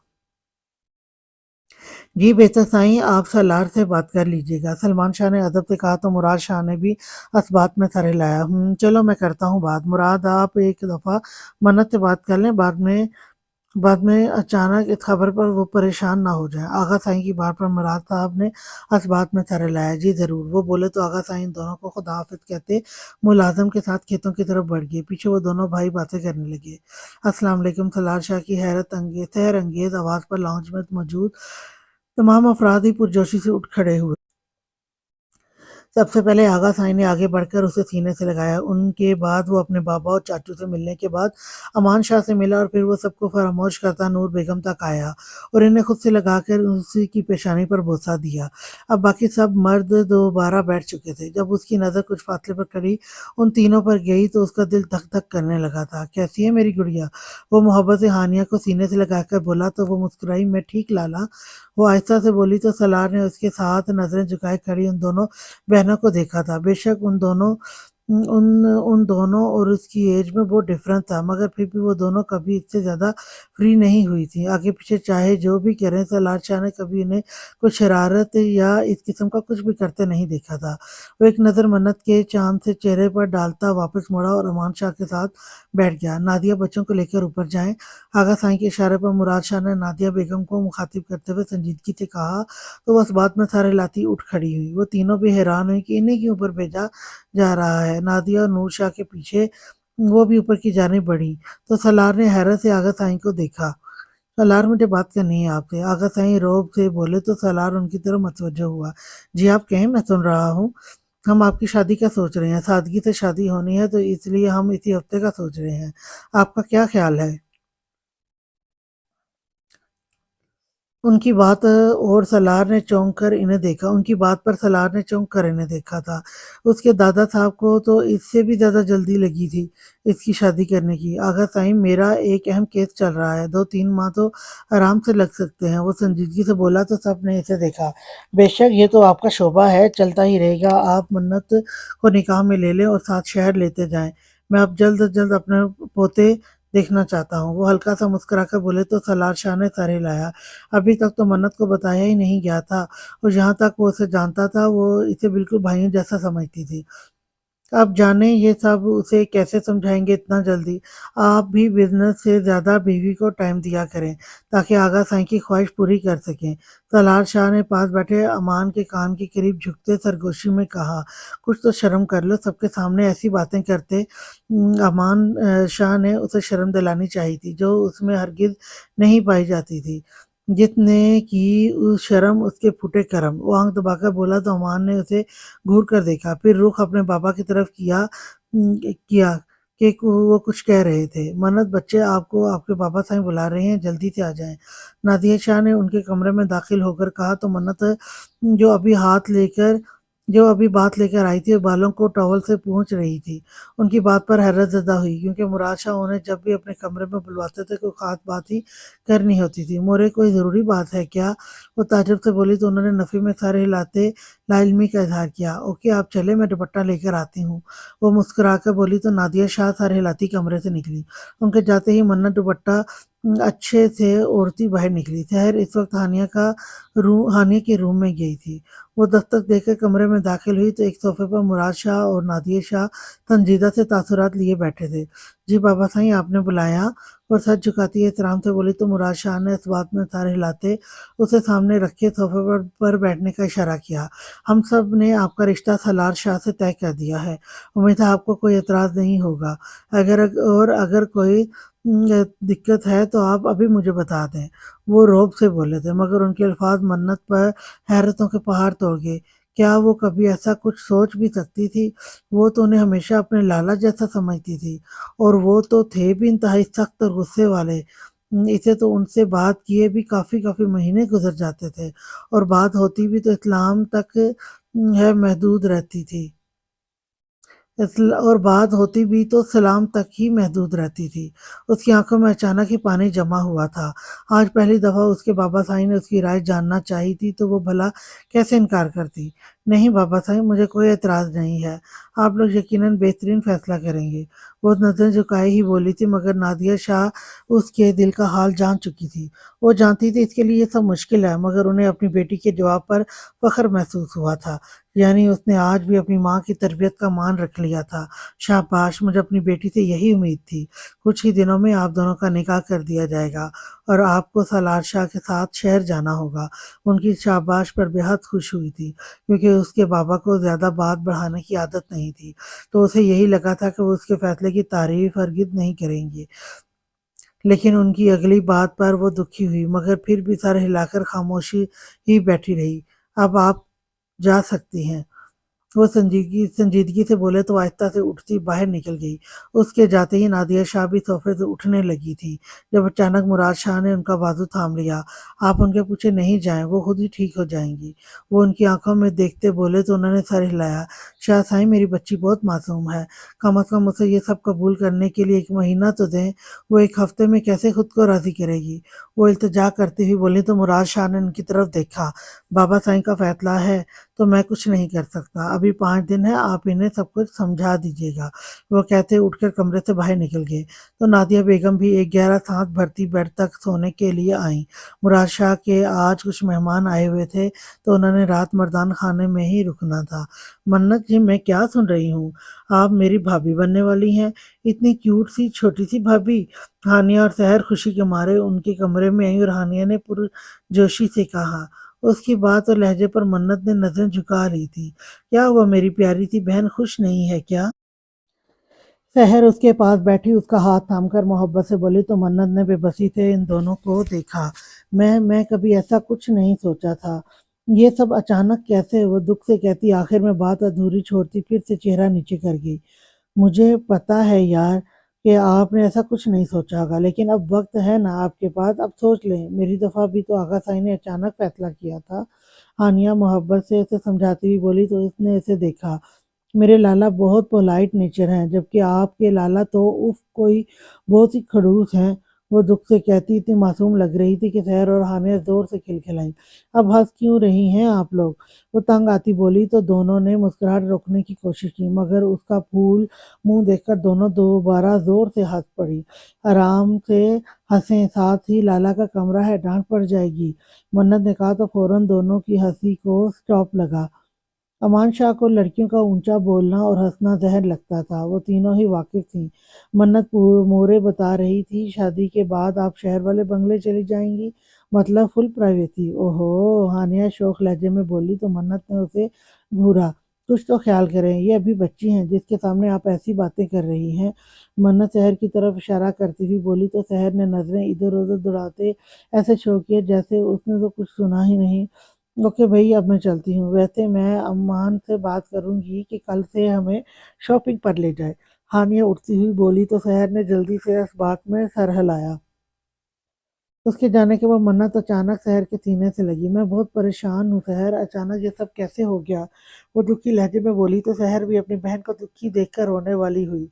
جی بہتر سائیں، آپ سالار سے بات کر لیجیے گا، سلمان شاہ نے ادب سے کہا تو مراد شاہ نے بھی اس بات میں سر ہلایا۔ چلو میں کرتا ہوں بات۔ مراد آپ ایک دفعہ منت سے بات کر لیں، بعد میں اچانک اس خبر پر وہ پریشان نہ ہو جائیں۔ آغا سائیں کی بات پر مراد صاحب نے اس بات میں سر ہلایا۔ جی ضرور، وہ بولے تو آغا سائیں ان دونوں کو خدا حافظ کہتے ملازم کے ساتھ کھیتوں کی طرف بڑھ گئے۔ پیچھے وہ دونوں بھائی باتیں کرنے لگے۔ السلام علیکم۔ سالار شاہ کی سحر انگیز آواز پر لاؤنج میں موجود تمام افراد ہی پرجوشی سے اٹھ کھڑے ہوئے۔ سب سے پہلے آغا سائیں نے آگے بڑھ کر اسے سینے سے لگایا۔ ان کے بعد وہ اپنے بابا اور چاچو سے ملنے کے بعد امان شاہ سے ملا اور پھر وہ سب کو فراموش کرتا نور بیگم تک آیا اور انہیں خود سے لگا کر اسی کی پیشانی پر بوسہ دیا۔ اب باقی سب مرد دوبارہ بیٹھ چکے تھے۔ جب اس کی نظر کچھ فاصلے پر کھڑی ان تینوں پر گئی تو اس کا دل دھک دھک کرنے لگا تھا۔ کیسی ہے میری گڑیا؟ وہ محبت سے ہانیہ کو سینے سے لگا کر بولا تو وہ مسکرائی۔ میں ٹھیک لالا، وہ آہستہ سے بولی تو سالار نے اس کے ساتھ نظریں جھکائے کھڑی ان دونوں بہنوں کو دیکھا تھا۔ بے شک ان دونوں اور اس کی ایج میں بہت ڈفرنس تھا، مگر پھر بھی وہ دونوں کبھی اس سے زیادہ فری نہیں ہوئی تھی۔ آگے پیچھے چاہے جو بھی کریں، سالار شاہ نے کبھی انہیں کچھ شرارت یا اس قسم کا کچھ بھی کرتے نہیں دیکھا تھا۔ وہ ایک نظر منت کے چاند سے چہرے پر ڈالتا واپس مڑا اور امان شاہ کے ساتھ بیٹھ گیا۔ نادیہ بچوں کو لے کر اوپر جائیں۔ آغا سائیں کے اشارے پر مراد شاہ نے نادیہ بیگم کو مخاطب کرتے ہوئے سنجیدگی سے کہا تو وہ اس بات میں سر ہلاتی اٹھ کھڑی ہوئی۔ وہ تینوں بھی حیران ہوئی کہ انہیں کیوں اوپر بھیجا جا رہا ہے۔ نادیہ اور نور شاہ کے پیچھے وہ بھی اوپر کی جانب بڑھی تو سالار نے حیرت سے آغا سائیں کو دیکھا۔ سالار مجھے بات کرنی ہے آپ سے، آغا سائیں روب سے بولے تو سالار ان کی طرف متوجہ ہوا۔ جی آپ کہیں، میں سن رہا ہوں۔ ہم آپ کی شادی کا سوچ رہے ہیں، سادگی سے شادی ہونی ہے تو اس لیے ہم اسی ہفتے کا سوچ رہے ہیں۔ آپ کا کیا خیال ہے؟ ان کی بات اور سالار نے چونک کر انہیں دیکھا۔ ان کی بات پر سالار نے چونک کر انہیں دیکھا تھا۔ اس کے دادا صاحب کو تو اس سے بھی زیادہ جلدی لگی تھی اس کی شادی کرنے کی۔ آغا صاحب میرا ایک اہم کیس چل رہا ہے، 2-3 ماہ تو آرام سے لگ سکتے ہیں۔ وہ سنجیدگی سے بولا تو سب نے اسے دیکھا۔ بے شک یہ تو آپ کا شعبہ ہے، چلتا ہی رہے گا۔ آپ منت کو نکاح میں لے لیں اور ساتھ شہر لیتے جائیں۔ میں اب جلد از جلد اپنے پوتے دیکھنا چاہتا ہوں۔ وہ ہلکا سا مسکرا کر بولے تو سالار شاہ نے سر ہلایا۔ ابھی تک تو منت کو بتایا ہی نہیں گیا تھا اور جہاں تک وہ اسے جانتا تھا وہ اسے بالکل بھائیوں جیسا سمجھتی تھی۔ اب جانے یہ سب اسے کیسے سمجھائیں گے اتنا جلدی۔ آپ بھی بزنس سے زیادہ بیوی کو ٹائم دیا کریں تاکہ آغا سائیں کی خواہش پوری کر سکیں۔ سالار شاہ نے پاس بیٹھے امان کے کان کے قریب جھکتے سرگوشی میں کہا، کچھ تو شرم کر لو، سب کے سامنے ایسی باتیں کرتے۔ امان شاہ نے اسے شرم دلانی چاہی تھی جو اس میں ہرگز نہیں پائی جاتی تھی۔ جتنے کی اس شرم اس کے پھوٹے کرم۔ وہ آنکھ دبا کر بولا تو امان نے اسے گھور کر دیکھا، پھر رخ اپنے بابا کی طرف کیا کہ وہ کچھ کہہ رہے تھے۔ منت بچے، آپ کو آپ کے بابا سائیں بلا رہے ہیں، جلدی سے آ جائیں۔ نادیہ شاہ نے ان کے کمرے میں داخل ہو کر کہا تو منت جو ابھی بات لے کر آئی تھی بالوں کو ٹاول سے پونچھ رہی تھی، ان کی بات پر حیرت زدہ ہوئی کیونکہ مراد شاہ انہیں جب بھی اپنے کمرے میں بلواتے تھے کوئی خاص بات ہی کرنی ہوتی تھی۔ مورے کوئی ضروری بات ہے کیا؟ وہ تعجب سے بولی تو انہوں نے نفی میں سر ہلاتے لا علمی کا اظہار کیا۔ اوکے آپ چلے، میں دوپٹہ لے کر آتی ہوں، وہ مسکرا کر بولی تو نادیہ شاہ سر ہلاتی کمرے سے نکلی۔ ان کے جاتے ہی منت دوپٹہ اچھے سے اوڑھتی باہر نکلی۔ سحر اس وقت ہانیہ کے روم میں گئی تھی۔ وہ دستک دے کر کمرے میں داخل ہوئی تو ایک صوفے پر مراد شاہ اور نادیہ شاہ سنجیدہ سے تاثرات لیے بیٹھے تھے۔ جی بابا سائیں آپ نے بلایا؟ اور سر جھکاتی احترام سے بولی تو مراد شاہ نے اس بات میں سر ہلاتے اسے سامنے رکھے صوفے پر بیٹھنے کا اشارہ کیا۔ ہم سب نے آپ کا رشتہ سالار شاہ سے طے کر دیا ہے، امید ہے آپ کو کوئی اعتراض نہیں ہوگا۔ اگر کوئی دقت ہے تو آپ ابھی مجھے بتا دیں، وہ روب سے بولے تھے، مگر ان کے الفاظ منت پر حیرتوں کے پہاڑ توڑ گئے۔ کیا وہ کبھی ایسا کچھ سوچ بھی سکتی تھی؟ وہ تو انہیں ہمیشہ اپنے لالا جیسا سمجھتی تھی اور وہ تو تھے بھی انتہائی سخت اور غصے والے۔ اسے تو ان سے بات کیے بھی کافی کافی مہینے گزر جاتے تھے، اور بات ہوتی بھی تو اسلام تک ہے محدود رہتی تھی، اور بات ہوتی بھی تو سلام تک ہی محدود رہتی تھی۔ اس کی آنکھوں میں اچانک ہی پانی جمع ہوا تھا۔ آج پہلی دفعہ اس کے بابا صاحب نے اس کی رائے جاننا چاہی تھی تو وہ بھلا کیسے انکار کرتی۔ نہیں بابا صاحب، مجھے کوئی اعتراض نہیں ہے، آپ لوگ یقیناً بہترین فیصلہ کریں گے۔ وہ نظریں جھکائے ہی بولی تھی، مگر نادیہ شاہ اس کے دل کا حال جان چکی تھی۔ وہ جانتی تھی اس کے لیے یہ سب مشکل ہے، مگر انہیں اپنی بیٹی کے جواب پر فخر محسوس ہوا تھا، یعنی اس نے آج بھی اپنی ماں کی تربیت کا مان رکھ لیا تھا۔ شاباش، مجھے اپنی بیٹی سے یہی امید تھی۔ کچھ ہی دنوں میں آپ دونوں کا نکاح کر دیا جائے گا اور آپ کو سالار شاہ کے ساتھ شہر جانا ہوگا۔ ان کی شاباش پر بے حد خوش ہوئی تھی، کیونکہ اس کے بابا کو زیادہ بات بڑھانے کی عادت نہیں تھی، تو اسے یہی لگا تھا کہ وہ اس کے فیصلے کی تعریف ہرگز نہیں کریں گے۔ لیکن ان کی اگلی بات پر وہ دکھی ہوئی، مگر پھر بھی سر ہلا کر خاموشی ہی بیٹھی رہی۔ اب آپ جا سکتی ہیں، وہ سنجیدگی سے بولے تو آہستہ سے اٹھتی باہر نکل گئی۔ اس کے جاتے ہی نادیہ شاہ بھی صوفے سے اٹھنے لگی تھی، جب اچانک مراد شاہ نے ان کا بازو تھام لیا۔ آپ ان کے پیچھے نہیں جائیں، وہ خود ہی ٹھیک ہو جائیں گی، وہ ان کی آنکھوں میں دیکھتے بولے تو انہوں نے سر ہلایا۔ شاہ صاحب، میری بچی بہت معصوم ہے، کم از کم اسے یہ سب قبول کرنے کے لیے 1 مہینہ تو دیں، وہ 1 ہفتے میں کیسے خود کو راضی کرے گی؟ وہ التجا کرتی ہوئی بولی تو مراد شاہ نے ان کی طرف دیکھا۔ بابا صاحب کا فیصلہ ہے تو میں کچھ نہیں کر سکتا، ابھی 5 دن ہے، آپ انہیں سب کچھ سمجھا دیجیے گا۔ وہ کہتے اٹھ کر کمرے سے باہر نکل گئے تو نادیہ بیگم بھی ایک گہرا سانس بھرتی بیڈ تک سونے کے لیے آئیں۔ مراد شاہ کے آج کچھ مہمان آئے ہوئے تھے تو انہوں نے رات مردان خانے میں ہی رکنا تھا۔ منت جی، میں کیا سن رہی ہوں؟ آپ میری بھابھی بننے والی ہیں؟ اتنی کیوٹ سی چھوٹی سی بھابھی! ہانیہ اور سحر خوشی کے مارے ان کے کمرے میں آئی اور ہانیہ نے پرجوشی سے کہا۔ اس کی بات اور لہجے پر منت نے نظریں جھکا لی تھی۔ کیا ہوا میری پیاری سی بہن، خوش نہیں ہے کیا؟ سحر اس کے پاس بیٹھی اس کا ہاتھ تھام کر محبت سے بولی تو منت نے بے بسی سے ان دونوں کو دیکھا۔ میں کبھی ایسا کچھ نہیں سوچا تھا، یہ سب اچانک کیسے؟ وہ دکھ سے کہتی، آخر میں بات ادھوری چھوڑتی پھر سے چہرہ نیچے کر گئی۔ مجھے پتا ہے یار کہ آپ نے ایسا کچھ نہیں سوچا ہوگا، لیکن اب وقت ہے نا آپ کے پاس، اب سوچ لیں۔ میری دفعہ بھی تو آغا صاحب نے اچانک فیصلہ کیا تھا۔ ہانیہ محبت سے اسے سمجھاتی ہوئی بولی تو اس نے اسے دیکھا۔ میرے لالا بہت پولائٹ نیچر ہیں، جبکہ آپ کے لالا تو کوئی بہت ہی کھڑوس ہیں۔ وہ دکھ سے کہتی، اتنی معصوم لگ رہی تھی کہ سحر اور ہانیہ زور سے کھلکھلائیں۔ اب ہنس کیوں رہی ہیں آپ لوگ؟ وہ تنگ آتی بولی تو دونوں نے مسکراہٹ روکنے کی کوشش کی، مگر اس کا پھول منہ دیکھ کر دونوں دوبارہ زور سے ہنس پڑی۔ آرام سے ہنسیں، ساتھ ہی لالا کا کمرہ ہے، ڈانٹ پڑ جائے گی، منت نے کہا تو فوراً دونوں کی ہنسی کو سٹاپ لگا۔ امان شاہ کو لڑکیوں کا اونچا بولنا اور ہنسنا زہر لگتا تھا، وہ تینوں ہی واقف تھیں۔ منت مورے بتا رہی تھی، شادی کے بعد آپ شہر والے بنگلے چلی جائیں گی، مطلب فل پرائیویسی؟ اوہو، ہانیہ شوخ لہجے میں بولی تو منت نے اسے گھورا۔ کچھ تو خیال کریں، یہ ابھی بچی ہیں جس کے سامنے آپ ایسی باتیں کر رہی ہیں۔ منت سحر کی طرف اشارہ کرتی ہوئی بولی تو سحر نے نظریں ادھر ادھر دوڑاتے ایسے شو کیے جیسے اس نے تو کچھ سنا ہی نہیں۔ اوکے بھائی، اب میں چلتی ہوں، ویسے میں امان سے بات کروں گی کہ کل سے ہمیں شاپنگ پر لے جائے۔ ہانیہ اٹھتی ہوئی بولی تو سحر نے جلدی سے اس بات میں سر ہلایا۔ اس کے جانے کے بعد منت اچانک سحر کے سینے سے لگی۔ میں بہت پریشان ہوں سحر، اچانک یہ سب کیسے ہو گیا؟ وہ دکھی لہجے میں بولی تو سحر بھی اپنی بہن کو دکھی دیکھ کر رونے والی ہوئی۔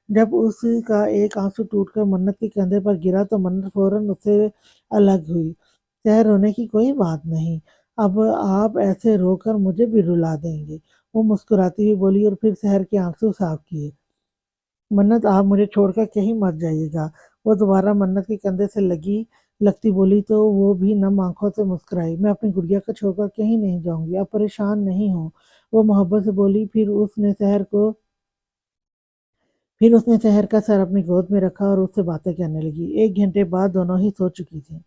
جب اس کا ایک آنسو ٹوٹ کر منت کے کندھے پر گرا تو منت فوراً اس سے الگ ہوئی۔ سحر، رونے کی کوئی بات نہیں، اب آپ ایسے رو کر مجھے بھی رلا دیں گے، وہ مسکراتی ہوئی بولی اور پھر سحر کے آنسو صاف کیے۔ منت، آپ مجھے چھوڑ کر کہیں مت جائیے گا، وہ دوبارہ منت کے کندھے سے لگتی بولی تو وہ بھی نم آنکھوں سے مسکرائی۔ میں اپنی گڑیا کو چھوڑ کر کہیں نہیں جاؤں گی، آپ پریشان نہیں ہوں، وہ محبت سے بولی۔ پھر اس نے سحر کا سر اپنی گود میں رکھا اور اس سے باتیں کرنے لگی۔ 1 گھنٹے بعد دونوں ہی سو چکی تھیں۔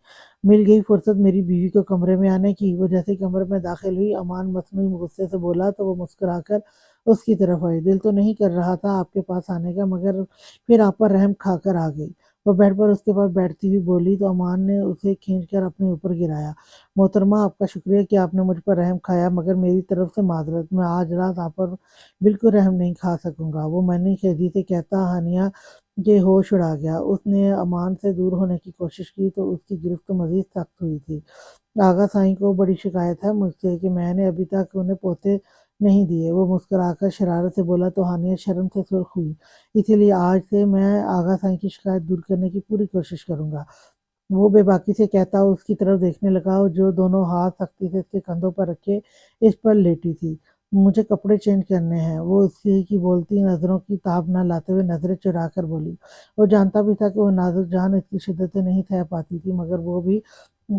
مل گئی فرصت میری بیوی کو کمرے میں آنے کی، وہ جیسے کمرے میں داخل ہوئی امان مصنوعی غصے سے بولا تو وہ مسکرا کر اس کی طرف آئی۔ دل تو نہیں کر رہا تھا آپ کے پاس آنے کا، مگر پھر آپ پر رحم کھا کر آ گئی۔ وہ بیڈ پر اس کے پاس بیٹھتی ہوئی بولی تو امان نے اسے کھینچ کر اپنے اوپر گرایا۔ محترمہ، آپ کا شکریہ کہ آپ نے مجھ پر رحم کھایا، مگر میری طرف سے معذرت، میں آج رات آپ پر بالکل رحم نہیں کھا سکوں گا، وہ منی خیزی سے کہتا۔ ہانیہ کہ ہوش اڑا گیا۔ اس نے امان سے دور ہونے کی کوشش کی تو اس کی گرفت مزید سخت ہوئی تھی۔ آغا سائیں کو بڑی شکایت ہے مجھ سے کہ میں نے ابھی تک انہیں پوتے نہیں دیے۔ وہ مسکرا کر شرارت سے بولا تو ہانیہ شرم سے سرخ ہوئی۔ اسی لیے آج سے میں آغا سائیں کی شکایت دور کرنے کی پوری کوشش کروں گا۔ وہ بے باکی سے کہتا اس کی طرف دیکھنے لگا جو دونوں ہاتھ سختی سے اس کے کندھوں پر رکھے اس پر لیٹی تھی۔ مجھے کپڑے چینج کرنے ہیں، وہ اسی کی بولتی نظروں کی تاب نہ لاتے ہوئے نظریں چرا کر بولی۔ وہ جانتا بھی تھا کہ وہ نازک جان اس کی شدتیں نہیں سہ پاتی تھی، مگر وہ بھی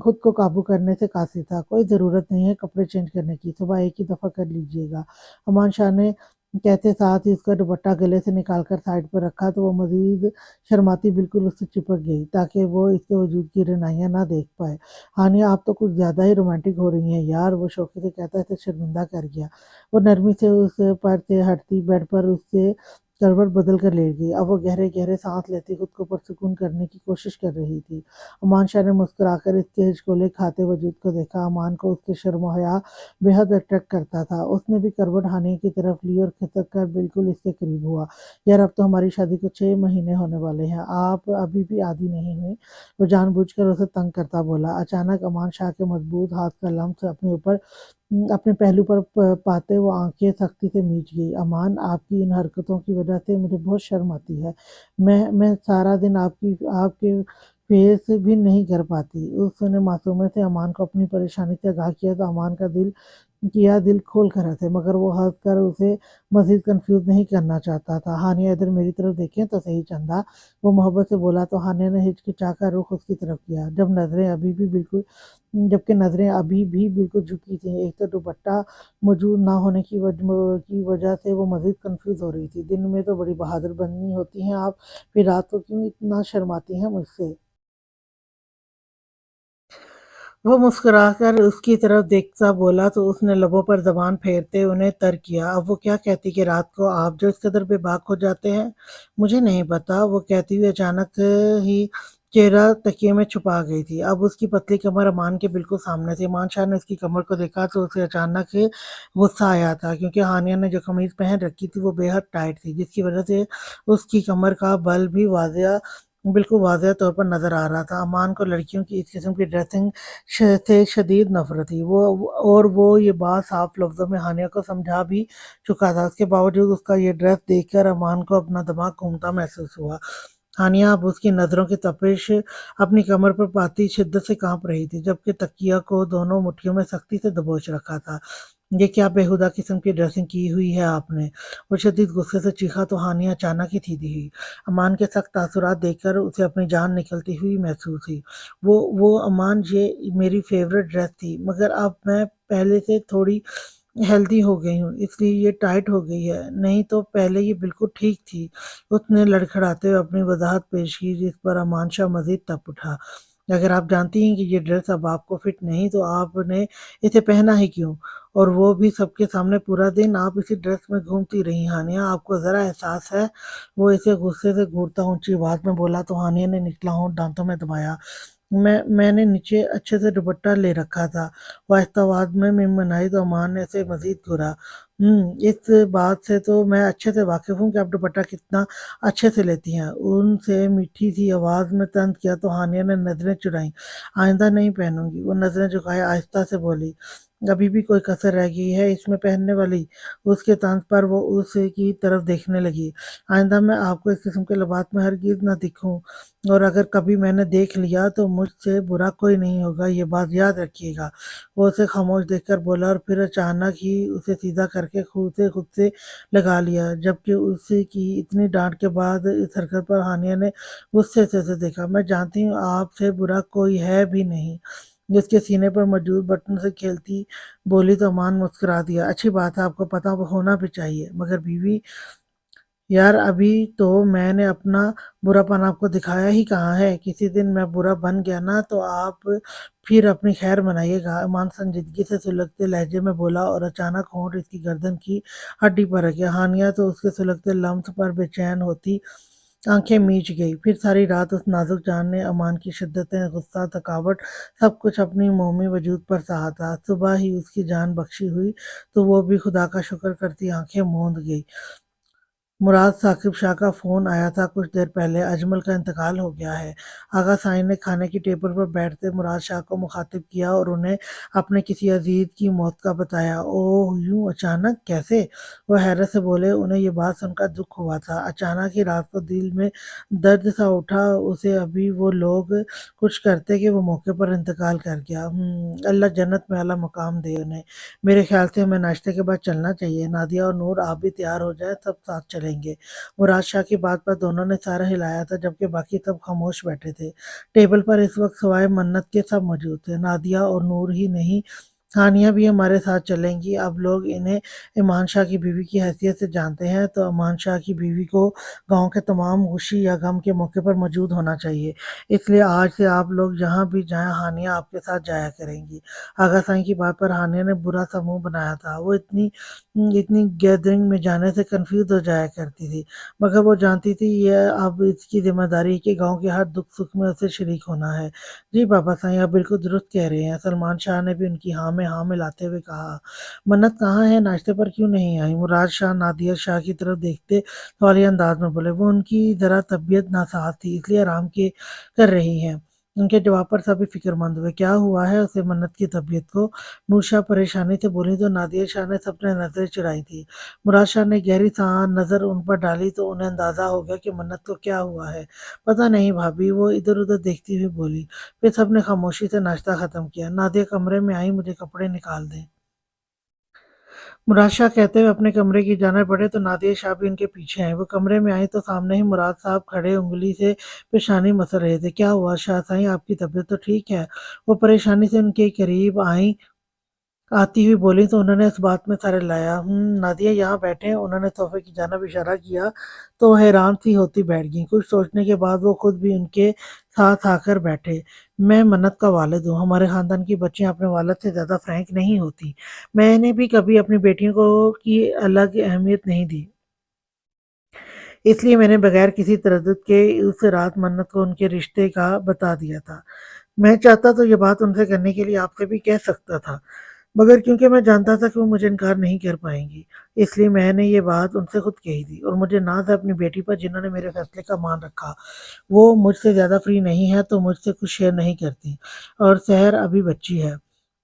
خود کو قابو کرنے سے قاصر تھا۔ کوئی ضرورت نہیں ہے کپڑے چینج کرنے کی، صبح ایک ہی دفعہ کر لیجیے گا۔ امان شاہ نے کہتے ساتھ ہی اس کا دوپٹہ گلے سے نکال کر سائڈ پر رکھا تو وہ مزید شرماتی بالکل اس سے چپک گئی تاکہ وہ اس کے وجود کی رعنائیاں نہ دیکھ پائے۔ ہانیہ آپ تو کچھ زیادہ ہی رومانٹک ہو رہی ہیں یار، وہ شوقی سے کہتا اسے شرمندہ کر گیا۔ وہ نرمی سے اس پر سے ہٹتی بیڈ پر اس سے کروٹ بدل کر لیٹ گئی۔ اب وہ گہرے گہرے سانس لیتی خود کو پرسکون کرنے کی کوشش کر رہی تھی۔ امان شاہ نے مسکرا کر اس کے ہچکولے کھاتے وجود کو دیکھا۔ امان کو اس کے شرم و حیا بے حد اٹریکٹ کرتا تھا۔ اس نے بھی کروٹ ہانیہ کی طرف لی اور کھسک کر بالکل اس کے قریب ہوا۔ یار اب تو ہماری شادی کو 6 مہینے ہونے والے ہیں، آپ ابھی بھی عادی نہیں ہوئے؟ وہ جان بوجھ کر اسے تنگ کرتا بولا۔ اچانک امان شاہ کے مضبوط ہاتھ کا لمس اپنے پہلو پر پاتے وہ آنکھیں سختی سے میچ گئی۔ امان آپ کی ان حرکتوں کی وجہ سے مجھے بہت شرم آتی ہے۔ میں سارا دن آپ کے فیس بھی نہیں کر پاتی۔ اس نے معصومیت سے امان کو اپنی پریشانی سے آگاہ کیا تو امان کا دل کھول کر ہنسے، مگر وہ ہنس کر اسے مزید کنفیوز نہیں کرنا چاہتا تھا۔ ہانیہ ادھر میری طرف دیکھیں تو صحیح چندا، وہ محبت سے بولا تو ہانیہ نے ہچکچا کر رخ اس کی طرف کیا، جبکہ نظریں ابھی بھی بالکل جھکی تھیں۔ ایک تو دوپٹہ موجود نہ ہونے کی وجہ سے وہ مزید کنفیوز ہو رہی تھی۔ دن میں تو بڑی بہادر بنی ہوتی ہیں آپ، پھر رات کو کیوں اتنا شرماتی ہیں مجھ سے؟ وہ مسکرا کر اس کی طرف دیکھتا بولا تو اس نے لبوں پر زبان پھیرتے انہیں تر کیا۔ اب وہ کیا کہتی کہ رات کو آپ جو اس قدر بے باک ہو جاتے ہیں؟ مجھے نہیں پتا، وہ کہتی ہوئی اچانک ہی چہرہ تکیے میں چھپا گئی تھی۔ اب اس کی پتلی کمر امان کے بالکل سامنے تھی۔ امان شاہ نے اس کی کمر کو دیکھا تو اسے اچانک غصہ آیا تھا، کیونکہ ہانیہ نے جو قمیض پہن رکھی تھی وہ بے حد ٹائٹ تھی، جس کی وجہ سے اس کی کمر کا بل بھی بالکل واضح طور پر نظر آ رہا تھا۔ امان کو لڑکیوں کی اس قسم کی ڈریسنگ سے شدید نفرت تھی، وہ یہ بات صاف لفظوں میں ہانیہ کو سمجھا بھی چکا تھا۔ اس کے باوجود اس کا یہ ڈریس دیکھ کر امان کو اپنا دماغ گھومتا محسوس ہوا۔ ہانیہ اب اس کی نظروں کی تپش اپنی کمر پر پاتی شدت سے کانپ رہی تھی، جبکہ تکیہ کو دونوں مٹھیوں میں سختی سے دبوچ رکھا تھا۔ یہ کیا بےہودہ قسم کی ڈریسنگ کی ہوئی ہے آپ نے؟ وہ شدید غصے سے چیخا تو ہانیہ اچانک ہی سیدھی ہوئی۔ امان کے سخت تاثرات دیکھ کر اسے اپنی جان نکلتی ہوئی محسوس ہوئی۔ وہ امان، یہ میری فیورٹ ڈریس تھی، مگر اب میں پہلے سے تھوڑی ہیلدی ہو گئی ہوں، اس لیے یہ ٹائٹ ہو گئی ہے، نہیں تو پہلے یہ بالکل ٹھیک تھی۔ اس نے لڑکھڑاتے ہوئے اپنی وضاحت پیش کی، جس پر امان شاہ مزید تپ اٹھا۔ اگر آپ جانتی ہیں کہ یہ ڈریس اب آپ کو فٹ نہیں تو آپ نے اسے پہنا ہی کیوں؟ اور وہ بھی سب کے سامنے؟ پورا دن آپ اسی ڈریس میں گھومتی رہی ہانیہ، آپ کو ذرا احساس ہے؟ وہ اسے غصے سے گھورتا اونچی آواز میں بولا تو ہانیہ نے نچلا ہونٹ دانتوں میں دبایا۔ میں نے نیچے اچھے سے دوپٹہ لے رکھا تھا، وہ آہستہ آواز میں منمنائی تو امان نے اسے مزید گھورا۔ اس بات سے تو میں اچھے سے واقف ہوں کہ آپ دوپٹہ کتنا اچھے سے لیتی ہیں، ان سے میٹھی سی آواز میں طنز کیا تو ہانیہ نے نظریں چرائیں۔ آئندہ نہیں پہنوں گی، وہ نظریں جھکائے آہستہ سے بولی۔ ابھی بھی کوئی کسر رہ گئی ہے اس میں پہننے والی؟ اس کے طنز پر وہ اس کی طرف دیکھنے لگی۔ آئندہ میں آپ کو اس قسم کے لباس میں ہرگز نہ دکھوں، اور اگر کبھی میں نے دیکھ لیا تو مجھ سے برا کوئی نہیں ہوگا، یہ بات یاد رکھیے گا۔ وہ اسے خاموش دیکھ کر بولا اور پھر اچانک ہی اسے سیدھا کر کے خود سے لگا لیا، جبکہ اس کی اتنی ڈانٹ کے بعد اس حرکت پر ہانیہ نے غصے سے اسے دیکھا۔ میں جانتی ہوں آپ سے برا کوئی ہے بھی نہیں، جس کے سینے پر موجود بٹن سے کھیلتی بولی تو امان مسکرا دیا۔ اچھی بات ہے، آپ کو پتہ ہونا بھی چاہیے، مگر بیوی، یار ابھی تو میں نے اپنا برا پن آپ کو دکھایا ہی کہاں ہے؟ کسی دن میں برا بن گیا نا تو آپ پھر اپنی خیر منائیے گا، امان سنجیدگی سے سلگتے لہجے میں بولا اور اچانک ہونٹ اس کی گردن کی ہڈی پر رکھے۔ ہانیہ تو اس کے سلگتے لمس پر بے چین ہوتی آنکھیں میچ گئی۔ پھر ساری رات اس نازک جان نے امان کی شدتیں، غصہ، تھکاوٹ، سب کچھ اپنی مومی وجود پر سہا تھا۔ صبح ہی اس کی جان بخشی ہوئی تو وہ بھی خدا کا شکر کرتی آنکھیں موند گئی۔ مراد ثاقب شاہ کا فون آیا تھا کچھ دیر پہلے، اجمل کا انتقال ہو گیا ہے۔ آغا سائیں نے کھانے کی ٹیبل پر بیٹھتے مراد شاہ کو مخاطب کیا اور انہیں اپنے کسی عزیز کی موت کا بتایا۔ اوہ، یوں اچانک کیسے؟ وہ حیرت سے بولے۔ انہیں یہ بات سن کر دکھ ہوا تھا۔ اچانک ہی رات کو دل میں درد سا اٹھا اسے، ابھی وہ لوگ کچھ کرتے کہ وہ موقع پر انتقال کر گیا۔ اللہ جنت میں اعلیٰ مقام دے انہیں۔ میرے خیال سے ہمیں ناشتے کے بعد چلنا چاہیے۔ نادیہ اور نور آپ بھی تیار ہو جائیں، سب ساتھ چلیں گے۔ مراد شاہ کی بات پر دونوں نے سر ہلایا تھا جبکہ باقی سب خاموش بیٹھے تھے۔ ٹیبل پر اس وقت سوائے منت کے سب موجود تھے۔ نادیہ اور نور ہی نہیں، ثانیہ بھی ہمارے ساتھ چلیں گی۔ اب لوگ انہیں امان شاہ کی بیوی کی حیثیت سے جانتے ہیں تو امان شاہ کی بیوی کو گاؤں کے تمام خوشی یا غم کے موقع پر موجود ہونا چاہیے۔ اس لیے آج سے آپ لوگ جہاں بھی جائیں ہانیہ آپ کے ساتھ جایا کریں گی۔ آغا سائیں کی بات پر ہانیہ نے برا سا منہ بنایا تھا۔ وہ اتنی گیدرنگ میں جانے سے کنفیوز ہو جایا کرتی تھی، مگر وہ جانتی تھی یہ اب اس کی ذمہ داری ہے کہ گاؤں کے ہر دکھ سکھ میں اسے شریک ہونا ہے۔ جی بابا سائیں، آپ بالکل درست کہہ رہے ہیں، سلمان شاہ نے بھی ان کی ہاں میں ہاں ملاتے ہوئے کہا۔ منت کہاں ہے؟ ناشتے پر کیوں نہیں آئی؟ مراد شاہ نادیہ شاہ کی طرف دیکھتے سوالیہ انداز میں بولے۔ وہ ان کی ذرا طبیعت ناساز تھی، اس لیے آرام کر رہی ہیں۔ ان کے جواب پر سبھی فکر مند ہوئے۔ کیا ہوا ہے اسے منت کی طبیعت کو؟ نوشا پریشانی سے بولی تو نادیہ شاہ نے سب نے نظریں چرائی تھی۔ مراد شاہ نے گہری نظر ان پر ڈالی تو انہیں اندازہ ہو گیا کہ منت کو کیا ہوا ہے۔ پتہ نہیں بھابھی، وہ ادھر ادھر دیکھتی ہوئی بولی۔ پھر سب نے خاموشی سے ناشتہ ختم کیا۔ نادیہ کمرے میں آئی، مجھے کپڑے نکال دیں۔ مراد شاہ کہتے ہوئے اپنے کمرے کی جانب بڑھے تو نادیہ شاہ بھی ان کے پیچھے آئے۔ وہ کمرے میں آئی تو سامنے ہی مراد صاحب کھڑے انگلی سے پیشانی مسل رہے تھے۔ کیا ہوا شاہ سائیں، آپ کی طبیعت تو ٹھیک ہے؟ وہ پریشانی سے ان کے قریب آتی ہوئی بولی تو انہوں نے اس بات میں سر ہلایا۔ نادیہ یہاں بیٹھیں۔ انہوں نے صوفے کی جانب اشارہ کیا تو وہ حیران سی ہوتی بیٹھ گئیں۔ کچھ سوچنے کے بعد وہ خود بھی ان کے ساتھ آ کر بیٹھے۔ میں منت کا والد ہوں۔ ہمارے خاندان کی بچیاں اپنے والد سے زیادہ فرینک نہیں ہوتی۔ میں نے بھی کبھی اپنی بیٹیوں کی الگ اہمیت نہیں دی، اس لیے میں نے بغیر کسی تردد کے اس رات منت کو ان کے رشتے کا بتا دیا تھا۔ میں چاہتا تو یہ بات ان سے کرنے کے لیے آپ سے بھی کہہ سکتا تھا، مگر کیونکہ میں جانتا تھا کہ وہ مجھے انکار نہیں کر پائیں گی، اس لیے میں نے یہ بات ان سے خود کہی تھی۔ اور مجھے ناز ہے اپنی بیٹی پر جنہوں نے میرے فیصلے کا مان رکھا۔ وہ مجھ سے زیادہ فری نہیں ہے تو مجھ سے کچھ شیئر نہیں کرتی، اور سحر ابھی بچی ہے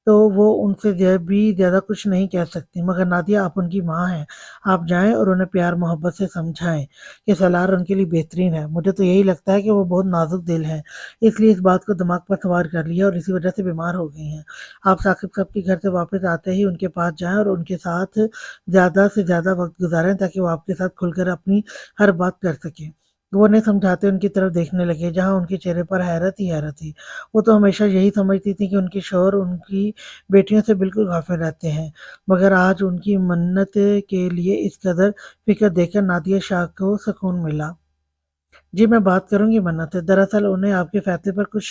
تو وہ ان سے بھی زیادہ کچھ نہیں کہہ سکتی۔ مگر نادیہ، آپ ان کی ماں ہیں، آپ جائیں اور انہیں پیار محبت سے سمجھائیں کہ سالار ان کے لیے بہترین ہے۔ مجھے تو یہی لگتا ہے کہ وہ بہت نازک دل ہے، اس لیے اس بات کو دماغ پر سوار کر لیا اور اسی وجہ سے بیمار ہو گئی ہیں۔ آپ ثاقب صاحب کے گھر سے واپس آتے ہی ان کے پاس جائیں اور ان کے ساتھ زیادہ سے زیادہ وقت گزاریں تاکہ وہ آپ کے ساتھ کھل کر اپنی ہر بات کر سکیں۔ وہ انہیں سمجھاتے ان کی طرف دیکھنے لگے جہاں ان کے چہرے پر حیرت ہی حیرت تھی۔ وہ تو ہمیشہ یہی سمجھتی تھی کہ ان کے شوہر ان کی بیٹیوں سے بالکل غافل رہتے ہیں، مگر آج ان کی منت کے لیے اس قدر فکر دیکھ کر نادیہ شاہ کو سکون ملا۔ جی میں بات کروں گی منت، دراصل انہیں آپ کے فیصلے پر کچھ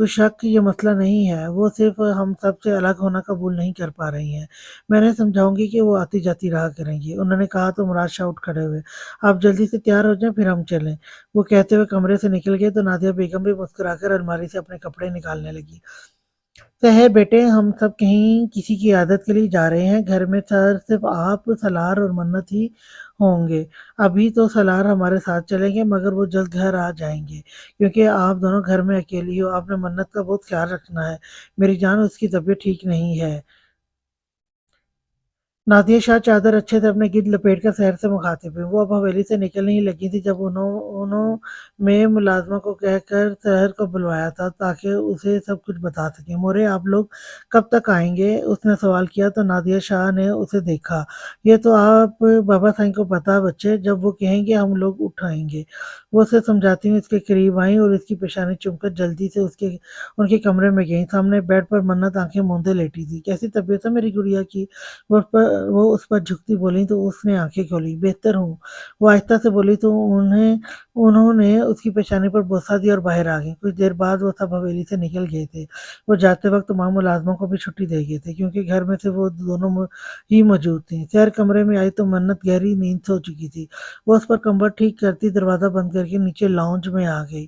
شک یہ مسئلہ نہیں ہے، وہ صرف ہم سب سے الگ ہونا قبول نہیں کر پا رہی ہیں۔ میں انہیں سمجھاؤں گی کہ وہ آتی جاتی رہا کریں گی۔ انہوں نے کہا تو مراد شاہ اٹھ کھڑے ہوئے۔ آپ جلدی سے تیار ہو جائیں، پھر ہم چلیں۔ وہ کہتے ہوئے کمرے سے نکل گئے تو نادیہ بیگم بھی مسکرا کر الماری سے اپنے کپڑے نکالنے لگی۔ سحر بیٹے، ہم سب کہیں کسی کی عادت کے لیے جا رہے ہیں، گھر میں صرف آپ، سالار اور منت ہی ہوں گے۔ ابھی تو سالار ہمارے ساتھ چلیں گے مگر وہ جلد گھر آ جائیں گے کیونکہ آپ دونوں گھر میں اکیلی ہو۔ آپ نے منت کا بہت خیال رکھنا ہے میری جان، اس کی طبیعت ٹھیک نہیں ہے۔ نادیہ شاہ چادر اچھے سے اپنے گرد لپیٹ کر سحر سے مخاطب ہوئی۔ وہ اب حویلی سے نکلنے ہی لگی تھی جب انہوں میں ملازمہ کو کہہ کر سحر کو بلوایا تھا تاکہ اسے سب کچھ بتا سکیں۔ مورے، آپ لوگ کب تک آئیں گے؟ اس نے سوال کیا تو نادیہ شاہ نے اسے دیکھا۔ یہ تو آپ بابا سائیں کو پتا بچے، جب وہ کہیں گے ہم لوگ اٹھ آئیں گے۔ وہ اسے سمجھاتی ہوئی اس کے قریب آئیں اور اس کی پیشانی چوم کر جلدی سے ان کے کمرے میں گئیں۔ سامنے بیڈ پر منت آنکھیں موندے لیٹی تھی۔ کیسی طبیعت ہے میری گڑیا کی؟ وہ اس پر جھکتی بولی تو اس نے آنکھیں کھولی۔ بہتر ہوں، وہ آہستہ سے بولی تو انہوں نے اس کی پیشانی پر بوسہ دیا اور باہر آ گئی۔ کچھ دیر بعد وہ سب حویلی سے نکل گئے تھے۔ وہ جاتے وقت تمام ملازموں کو بھی چھٹی دے گئے تھے کیونکہ گھر میں سے وہ دونوں ہی موجود تھیں۔ سحر کمرے میں آئی تو منت گہری نیند سو چکی تھی۔ وہ اس پر کمبل ٹھیک کرتی دروازہ بند کر کے نیچے لاؤنج میں آ گئی۔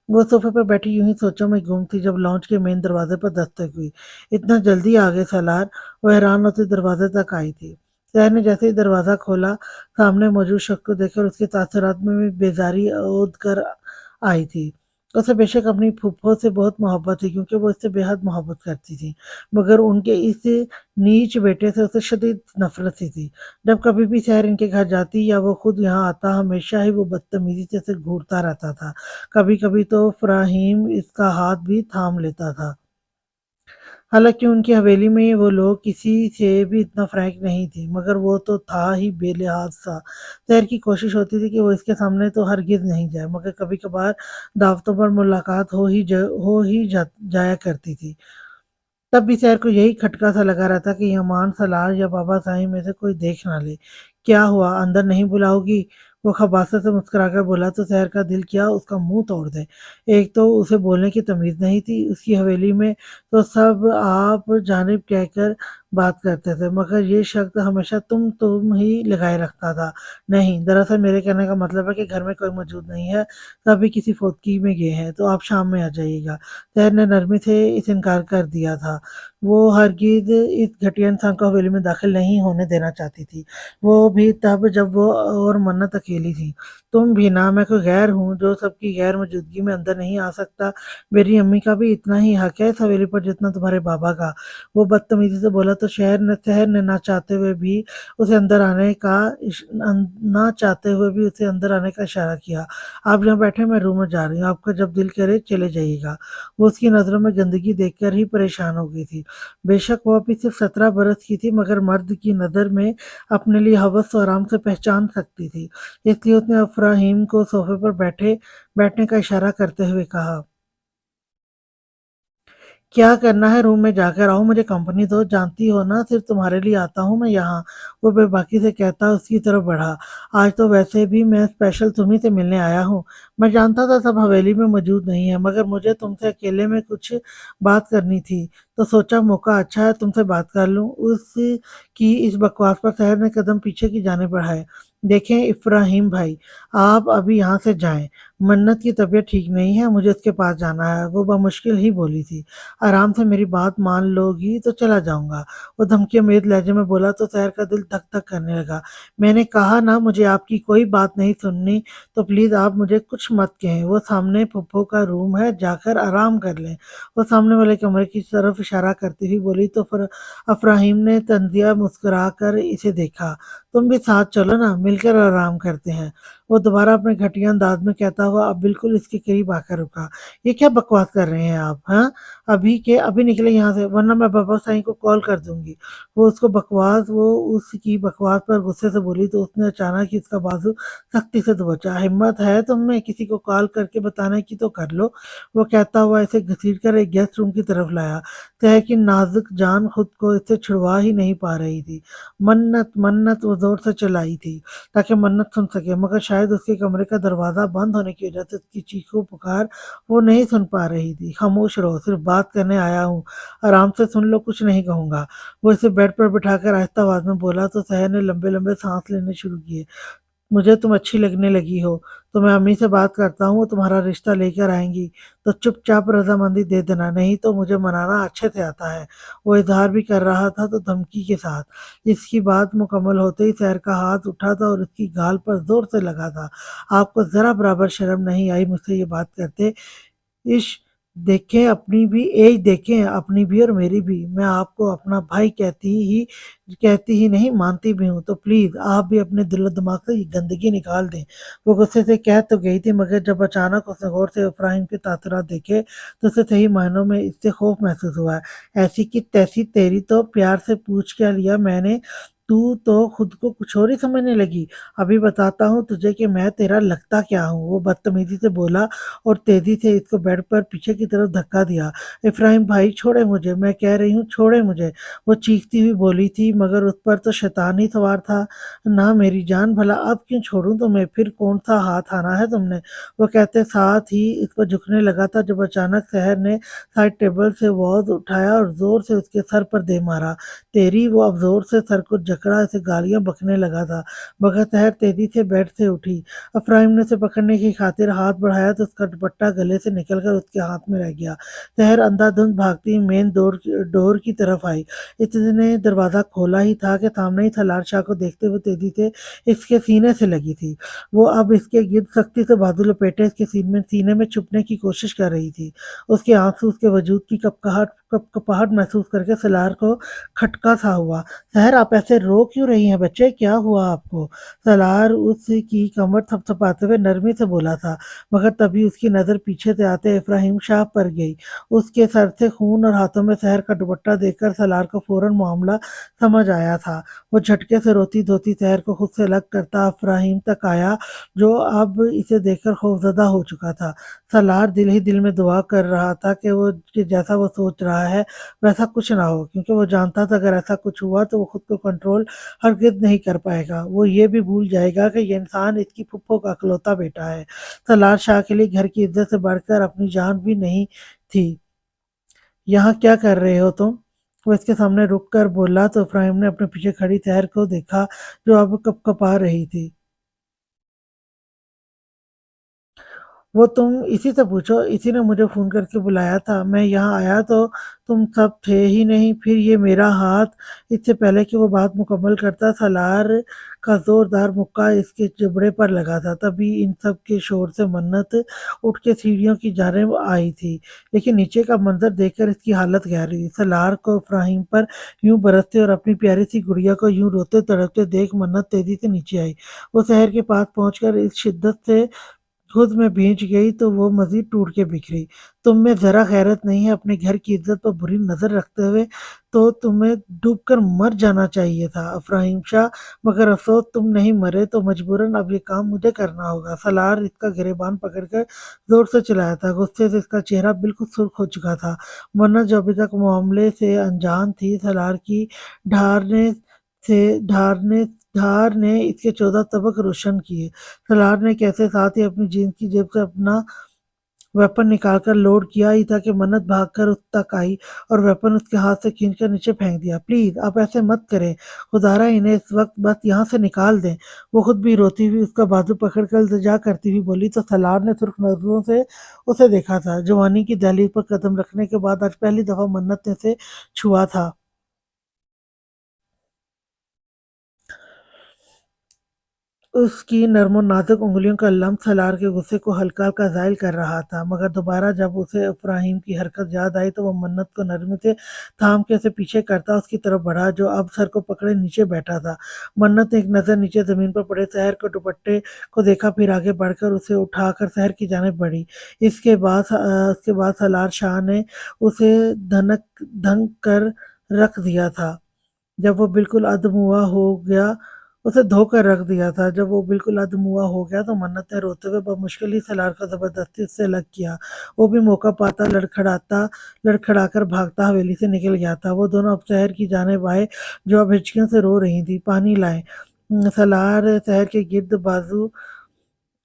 وہ صوفے پر بیٹھی یوں ہی سوچوں میں گم تھی جب لاؤنج کے مین دروازے پر دستک ہوئی۔ اتنا جلدی آ گئے سالار؟ وہ حیران ہوتے دروازے تک آئی تھی۔ शहर ने जैसे ही दरवाज़ा खोला, सामने मौजूद शख्स को देखकर उसके तासुरात में भी बेज़ारी ओढ़ कर आई थी। उसे बेशक अपनी फूफो से बहुत मोहब्बत थी क्योंकि वो उससे बेहद मोहब्बत करती थी, मगर उनके इस नीच बेटे से उसे शदीद नफ़रत सी थी। जब कभी भी शहर इनके घर जाती या वो खुद यहाँ आता, हमेशा ही वो बदतमीज़ी से उसे घूरता रहता था। कभी-कभी तो फ़राहीम इसका हाथ भी थाम लेता था। हालाँकि उनकी हवेली में वो लोग किसी से भी इतना फ्रैंक नहीं थे, मगर वो तो था ही बेलिहाज़-सा। ज़हर की कोशिश होती थी कि वो इसके सामने तो हरगिज़ नहीं जाए, मगर कभी-कभार दावतों पर मुलाकात हो ही जाया करती थी। तब भी शहर को यही खटका सा लगा रहता कि अमान सलार या बाबा साईं में से कोई देख ना ले। क्या हुआ, अंदर नहीं बुलाओगी? वो खबासत से मुस्कुराकर बोला तो शहर का दिल क्या उसका मुंह तोड़ दे। एक तो उसे बोलने की तमीज नहीं थी, उसकी हवेली में तो सब आप जानिब कहकर बात करते थे, मगर ये शख्स हमेशा तुम ही लगाए रखता था। नहीं, दरअसल मेरे कहने का मतलब है कि घर में कोई मौजूद नहीं है, सभी किसी फोतकी में गए हैं, तो आप शाम में आ जाइएगा। शहर ने नरमी से इस इनकार कर दिया था। वो हरगिज़ इस घटिया इंसान को हवेली में दाखिल नहीं होने देना चाहती थी। वो भी तब जब वो और मन्नत अकेली थी। तुम भी ना, मैं कोई गैर हूँ जो सबकी गैर मौजूदगी में अंदर नहीं आ सकता। मेरी अम्मी का भी इतना ही हक है इस हवेली पर जितना तुम्हारे बाबा का। वो बदतमीज़ी से बोला तो शहर ने ना चाहते हुए भी उसे अंदर आने का ना चाहते हुए भी उसे अंदर आने का इशारा किया। आप यहाँ बैठे, मैं रूम में जा रही हूँ, आपका जब दिल करे चले जाइएगा। वो उसकी नज़रों में गंदगी देखकर ही परेशान हो गई थी। बेशक वो अभी सिर्फ 17 बरस की थी, मगर मर्द की नज़र में अपने लिए हवस तो आराम से पहचान सकती थी। इसलिए उसने अफ़राहीम को सोफे पर बैठने का इशारा करते हुए कहा, क्या करना है रूम में जाकर आओ, मुझे कंपनी दो, जानती हो ना सिर्फ तुम्हारे लिए आता हूँ मैं यहाँ। वो बेबाकी से कहता उसकी तरफ बढ़ा। आज तो वैसे भी मैं स्पेशल तुम्ही से मिलने आया हूँ। मैं जानता था सब हवेली में मौजूद नहीं है, मगर मुझे तुमसे अकेले में कुछ बात करनी थी, तो सोचा मौका अच्छा है तुमसे बात कर लूँ। उसकी इस बकवास पर शहर ने कदम पीछे की जाने बढ़ाए। देखें इब्राहिम भाई, आप अभी यहाँ से जाएं। मन्नत की तबीयत ठीक नहीं है, मुझे उसके पास जाना है, वो बमुश्किल ही बोली थी। आराम से मेरी बात मान लोगी तो चला जाऊँगा। वो धमकी अमीर लहजे में बोला तो शहर का दिल धक-धक करने लगा। मैंने कहा ना मुझे आपकी कोई बात नहीं सुननी, तो प्लीज़ आप मुझे कुछ मत कहें। वो सामने फूफो का रूम है, जाकर आराम कर लें। वो सामने वाले कमरे की तरफ इशारा करती हुई बोली तो फिर अफ़राहीम ने तंज़िया मुस्कुराकर इसे देखा। तुम भी साथ चलो ना, मिलकर आराम करते हैं। वो दोबारा अपने घटिया अंदाज में कहता हुआ अब बिल्कुल इसके करीब आकर रुका। ये क्या बकवास कर रहे हैं आप, हाँ? अभी के अभी निकले यहाँ से, वरना मैं बाबा साईं को कॉल कर दूंगी। वो उसकी बकवास पर गुस्से से बोली तो उसने अचानक ही उसका बाजू सख्ती से दबोचा। हिम्मत है तुम में किसी को कॉल करके बताने की तो कर लो। वो कहता हुआ इसे घसीट कर एक गेस्ट रूम की तरफ लाया। तह की नाजुक जान खुद को इससे छुड़वा ही नहीं पा रही थी। मन्नत मन्नत वो जोर से चलाई थी ताकि मन्नत सुन सके, मगर शायद उसके कमरे का दरवाजा बंद होने की वजह से उसकी चीखों पुकार वो नहीं सुन पा रही थी। खामोश रहो, सिर्फ बात करने आया हूँ, आराम से सुन लो, कुछ नहीं कहूँगा। वो इसे बेड पर बिठाकर आहिस्ता आवाज में बोला तो सहर ने लंबे लंबे सांस लेने शुरू किए। मुझे तुम अच्छी लगने लगी हो, तो मैं अम्मी से बात करता हूँ, वो तुम्हारा रिश्ता लेकर आएंगी, तो चुपचाप रजामंदी दे देना, नहीं तो मुझे मनाना अच्छे से आता है। वो इजहार भी कर रहा था तो धमकी के साथ। इसकी बात मुकम्मल होते ही सहर का हाथ उठा था और उसकी गाल पर जोर से लगा था। आपको जरा बराबर शर्म नहीं आई मुझसे ये बात करते? इश देखें अपनी भी और मेरी भी। मैं आपको अपना भाई कहती ही नहीं, मानती भी हूँ। तो प्लीज़ आप भी अपने दिलो-दिमाग से ये गंदगी निकाल दें। वो गुस्से से कह तो गई थी, मगर जब अचानक उसने गौर से इब्राहिम के तासुरात देखे तो उसे सही मायनों में इससे खौफ महसूस हुआ। ऐसी की तैसी, तेरी तो प्यार से पूछ क्या लिया मैंने, तू तो खुद को कुछ और ही समझने लगी। अभी बताता हूँ तुझे कि मैं तेरा लगता क्या हूँ। वो बदतमीजी से बोला और तेजी से इसको बेड पर पीछे की तरफ धक्का दिया। इब्राहिम भाई छोड़े मुझे, मैं कह रही हूँ छोड़े मुझे। वो चीखती हुई बोली थी, मगर उस पर तो शैतान ही सवार था। ना मेरी जान, भला अब क्यों छोड़ूं तुम्हें, फिर कौन सा हाथ आना है तुमने? वो कहते साथ ही इस पर झुकने लगा था जब अचानक शहर ने साइड टेबल से वॉज उठाया और जोर से उसके सर पर दे मारा। तेरी, वो अब जोर से सर को जकड़ा ऐसे गालियां बकने लगा था, मगर सहर तेजी से बेड से उठी। अफराइम ने उसे पकड़ने की खातिर हाथ बढ़ाया तो उसका दुपट्टा गले से निकलकर उसके हाथ में रह गया। सहर अंधाधुंध भागती मेन डोर की तरफ आई। इसने दरवाजा खोला ही था कि सामने ही सलार शाह को देखते हुए तेजी से इसके सीने से लगी थी। वो अब इसके गिर्द सख्ती से बाजू लपेटे इसके सीने में छुपने की कोशिश कर रही थी। उसके आंसू उसके वजूद की कपकपाहट महसूस करके सलार को खटका सा हुआ। सहर, आप ऐसे रो क्यों रही हैं बच्चे, क्या हुआ आपको? सलार उसकी कमर थपथपाते हुए नरमी से बोला था, मगर तभी उसकी नजर पीछे से आते इब्राहिम शाह पर गई। उसके सर से खून और हाथों में सहर का दुपट्टा देखकर सलार को फौरन मामला समझ आया था। वो झटके से रोती धोती सहर को खुद से अलग करता इब्राहिम तक आया, जो अब इसे देखकर खौफजदा हो चुका था। सलार दिल ही दिल में दुआ कर रहा था कि जैसा वो सोच रहा है वैसा कुछ ना हो, क्योंकि वो जानता था अगर ऐसा कुछ हुआ तो वो खुद को कंट्रोल हरगिज नहीं कर पाएगा। वो ये भी भूल जाएगा कि ये इंसान इसकी फुप्पो का इकलौता बेटा है। सलार शाह के लिए घर की इज्जत से बढ़कर अपनी जान भी नहीं थी। यहाँ क्या कर रहे हो तुम? वो इसके सामने रुक कर बोला तो इब्राहिम ने अपने पीछे खड़ी सहर को देखा, जो अब कपकपा रही थी। वो तुम इसी से पूछो, इसी ने मुझे फ़ोन करके बुलाया था। मैं यहाँ आया तो तुम सब थे ही नहीं। फिर ये मेरा हाथ। इससे पहले कि वो बात मुकम्मल करता, सलार का ज़ोरदार मुक्का इसके जबड़े पर लगा था। तभी इन सब के शोर से मन्नत उठ के सीढ़ियों की जानिब आई थी, लेकिन नीचे का मंज़र देखकर इसकी हालत गहरी हुई। सलार को इब्राहिम पर यूँ बरसते और अपनी प्यारी सी गुड़िया को यूँ रोते तड़पते देख मन्नत तेज़ी से नीचे आई। वो शहर के पास पहुँचकर इस शिद्दत से खुद में भींच गई तो वो मजीद टूट के बिखरी। तुम में जरा गैरत नहीं है अपने घर की इज्जत पर बुरी नजर रखते हुए, तो तुम्हें डूबकर मर जाना चाहिए था इब्राहिम शाह। मगर अफसोस तुम नहीं मरे, तो मजबूरन अब ये काम मुझे करना होगा। सलार इसका गिरेबान पकड़कर जोर से चिल्लाया था। गुस्से से इसका चेहरा बिल्कुल सुर्ख हो चुका था, वरना जो अभी तक मामले से अनजान थी। सलार की ढारने से ढारने धार ने इसके 14 तबक रोशन किए। सलार ने कैसे साथ ही अपनी जीन्स की जेब से अपना वेपन निकालकर लोड किया ही था कि मन्नत भागकर उस तक आई और वेपन उसके हाथ से खींचकर नीचे फेंक दिया। प्लीज आप ऐसे मत करें, खुदारा इन्हें इस वक्त बस यहाँ से निकाल दें। वो खुद भी रोती हुई उसका बाजू पकड़कर इल्तिजा करती हुई बोली तो सलार ने सुर्ख नजरों से उसे देखा था। जवानी की दहलीज पर कदम रखने के बाद आज पहली दफा मन्नत ने उसे छुआ था। उसकी नर्म और नाजुक उँगलियों का लम्स सलार के गुस्से को हल्का-हल्का ज़ाइल कर रहा था, मगर दोबारा जब उसे इब्राहिम की हरकत याद आई तो वो मन्नत को नरमी से थाम के उसे पीछे करता उसकी तरफ बढ़ा, जो अब सर को पकड़े नीचे बैठा था। मन्नत ने एक नज़र नीचे ज़मीन पर पड़े सहर के दुपट्टे को देखा, फिर आगे बढ़कर उसे उठाकर सहर की जानिब बढ़ी। उसके बाद सलार शाह ने उसे धनक धंग कर रख दिया था। जब वो बिल्कुल अधमुआ हो गया उसे धोकर रख दिया था। जब वो बिल्कुल अधमुआ हो गया तो मन्नत ने रोते हुए बमुश्किल ही सलार को ज़बरदस्ती उससे अलग किया। वो भी मौका पाता लड़खड़ाकर भागता हवेली से निकल गया था। वो दोनों अब शहर की जानिब आए, जो अब हिचकियों से रो रही थी। पानी लाएँ। सलार शहर के गिर्द बाजू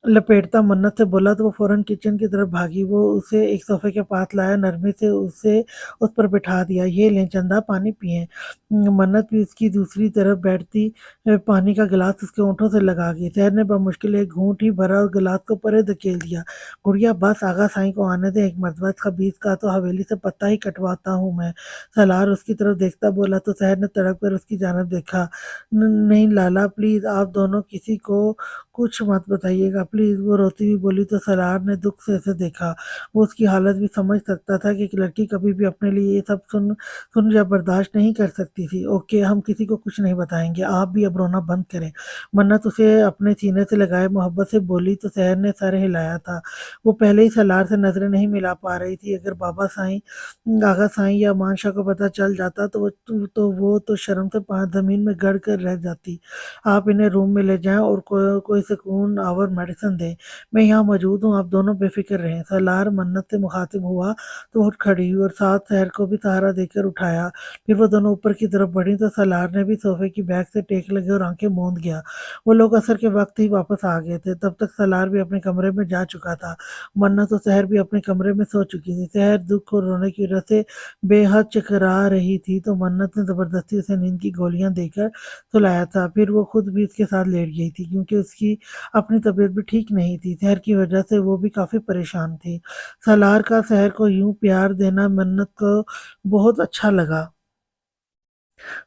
लपेटता मन्नत से बोला तो वो फौरन किचन की तरफ भागी। वो उसे एक सोफे के पास लाया, नरमी से उसे उस पर बिठा दिया। ये लें चंदा, पानी पिए। मन्नत भी उसकी दूसरी तरफ बैठती पानी का गिलास उसके होंठों से लगा गई। शहर ने बमुश्किल एक घूंट ही भरा और गिलास को परे धकेल दिया। गुड़िया बस, आगा साईं को आने दे, एक मर्तबा इसका बीस का तो हवेली से पत्ता ही कटवाता हूँ मैं। सलार उसकी तरफ देखता बोला तो शहर ने तड़प कर उसकी जानब देखा। नहीं लाला, प्लीज आप दोनों किसी को कुछ मत बताइएगा प्लीज, वो रोती हुई बोली तो सलार ने दुख से उसे देखा। वो उसकी हालत भी समझ सकता था कि एक लड़की कभी भी अपने लिए ये सब सुन सुन या बर्दाश्त नहीं कर सकती थी। ओके, हम किसी को कुछ नहीं बताएंगे, आप भी अब रोना बंद करें। मन्नत उसे अपने सीने से लगाए मोहब्बत से बोली तो शहर ने सर हिलाया था। वो पहले ही सलार से नजरें नहीं मिला पा रही थी। अगर आगा साईं या मानशाह को पता चल जाता तो वो तो शर्म से पांव जमीन में गड़ कर रह जाती। आप इन्हें रूम में ले जाएं और कोई कोई सुकून आवर मेडिसिन दें। मैं यहाँ मौजूद हूँ, आप दोनों बेफिक्र रहें। सलार मन्नत से मुखातिब हुआ तो उठ खड़ी हुई और साथ सहर को भी सहारा देकर उठाया। फिर वो दोनों ऊपर की तरफ बढ़ी तो सलार ने भी सोफे की बैक से टेक लगे और आंखें मूंद गया। वो लोग असर के वक्त ही वापस आ गए थे। तब तक सलार भी अपने कमरे में जा चुका था। मन्नत और सहर भी अपने कमरे में सो चुकी थी। सहर दुख और रोने की वजह से बेहद चकरा रही थी तो मन्नत ने जबरदस्ती उसे नींद की गोलियां देकर सुलाया था। फिर वो खुद भी उसके साथ लेट गई थी क्योंकि उसकी अपनी तबीयत भी ठीक नहीं थी। सहर की वजह से वो भी काफी परेशान थी। सलार का सहर को यूं प्यार देना मन्नत को बहुत अच्छा लगा।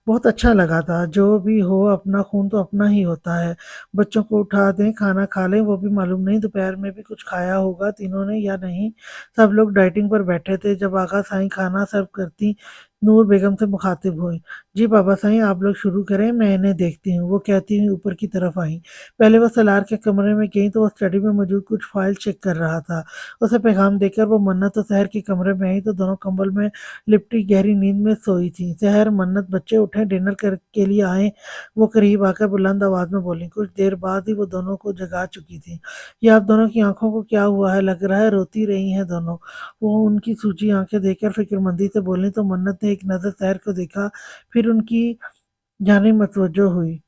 बहुत अच्छा लगा था। जो भी हो, अपना खून तो अपना ही होता है। बच्चों को उठा दें, खाना खा लें। वो भी मालूम नहीं दोपहर में भी कुछ खाया होगा तीनों ने या नहीं। सब लोग डाइटिंग पर बैठे थे। जब आगा साईं खाना सर्व करती नूर बेगम से मुखातिब हुई। जी बाबा साईं, आप लोग शुरू करें, मैं इन्हें देखती हूँ, वो कहती हुई ऊपर की तरफ आई। पहले वो सलार के कमरे में गई तो वो स्टडी में मौजूद कुछ फाइल चेक कर रहा था। उसे पैगाम देकर वो मन्नत और सहर के कमरे में आई तो दोनों कंबल में लिपटी गहरी नींद में सोई थी। सहर, मन्नत, बच्चे उठे, डिनर के लिए आए। वो करीब आकर बुलंद आवाज में बोली। कुछ देर बाद ही वो दोनों को जगा चुकी थी। ये आप दोनों की आंखों को क्या हुआ है? लग रहा है रोती रही हैं दोनों। वो उनकी सूजी आंखें देखकर फिक्रमंदी से बोली तो मन्नत ने एक नजर सहर को देखा, फिर उनकी जानिब मतवज्जो हुई।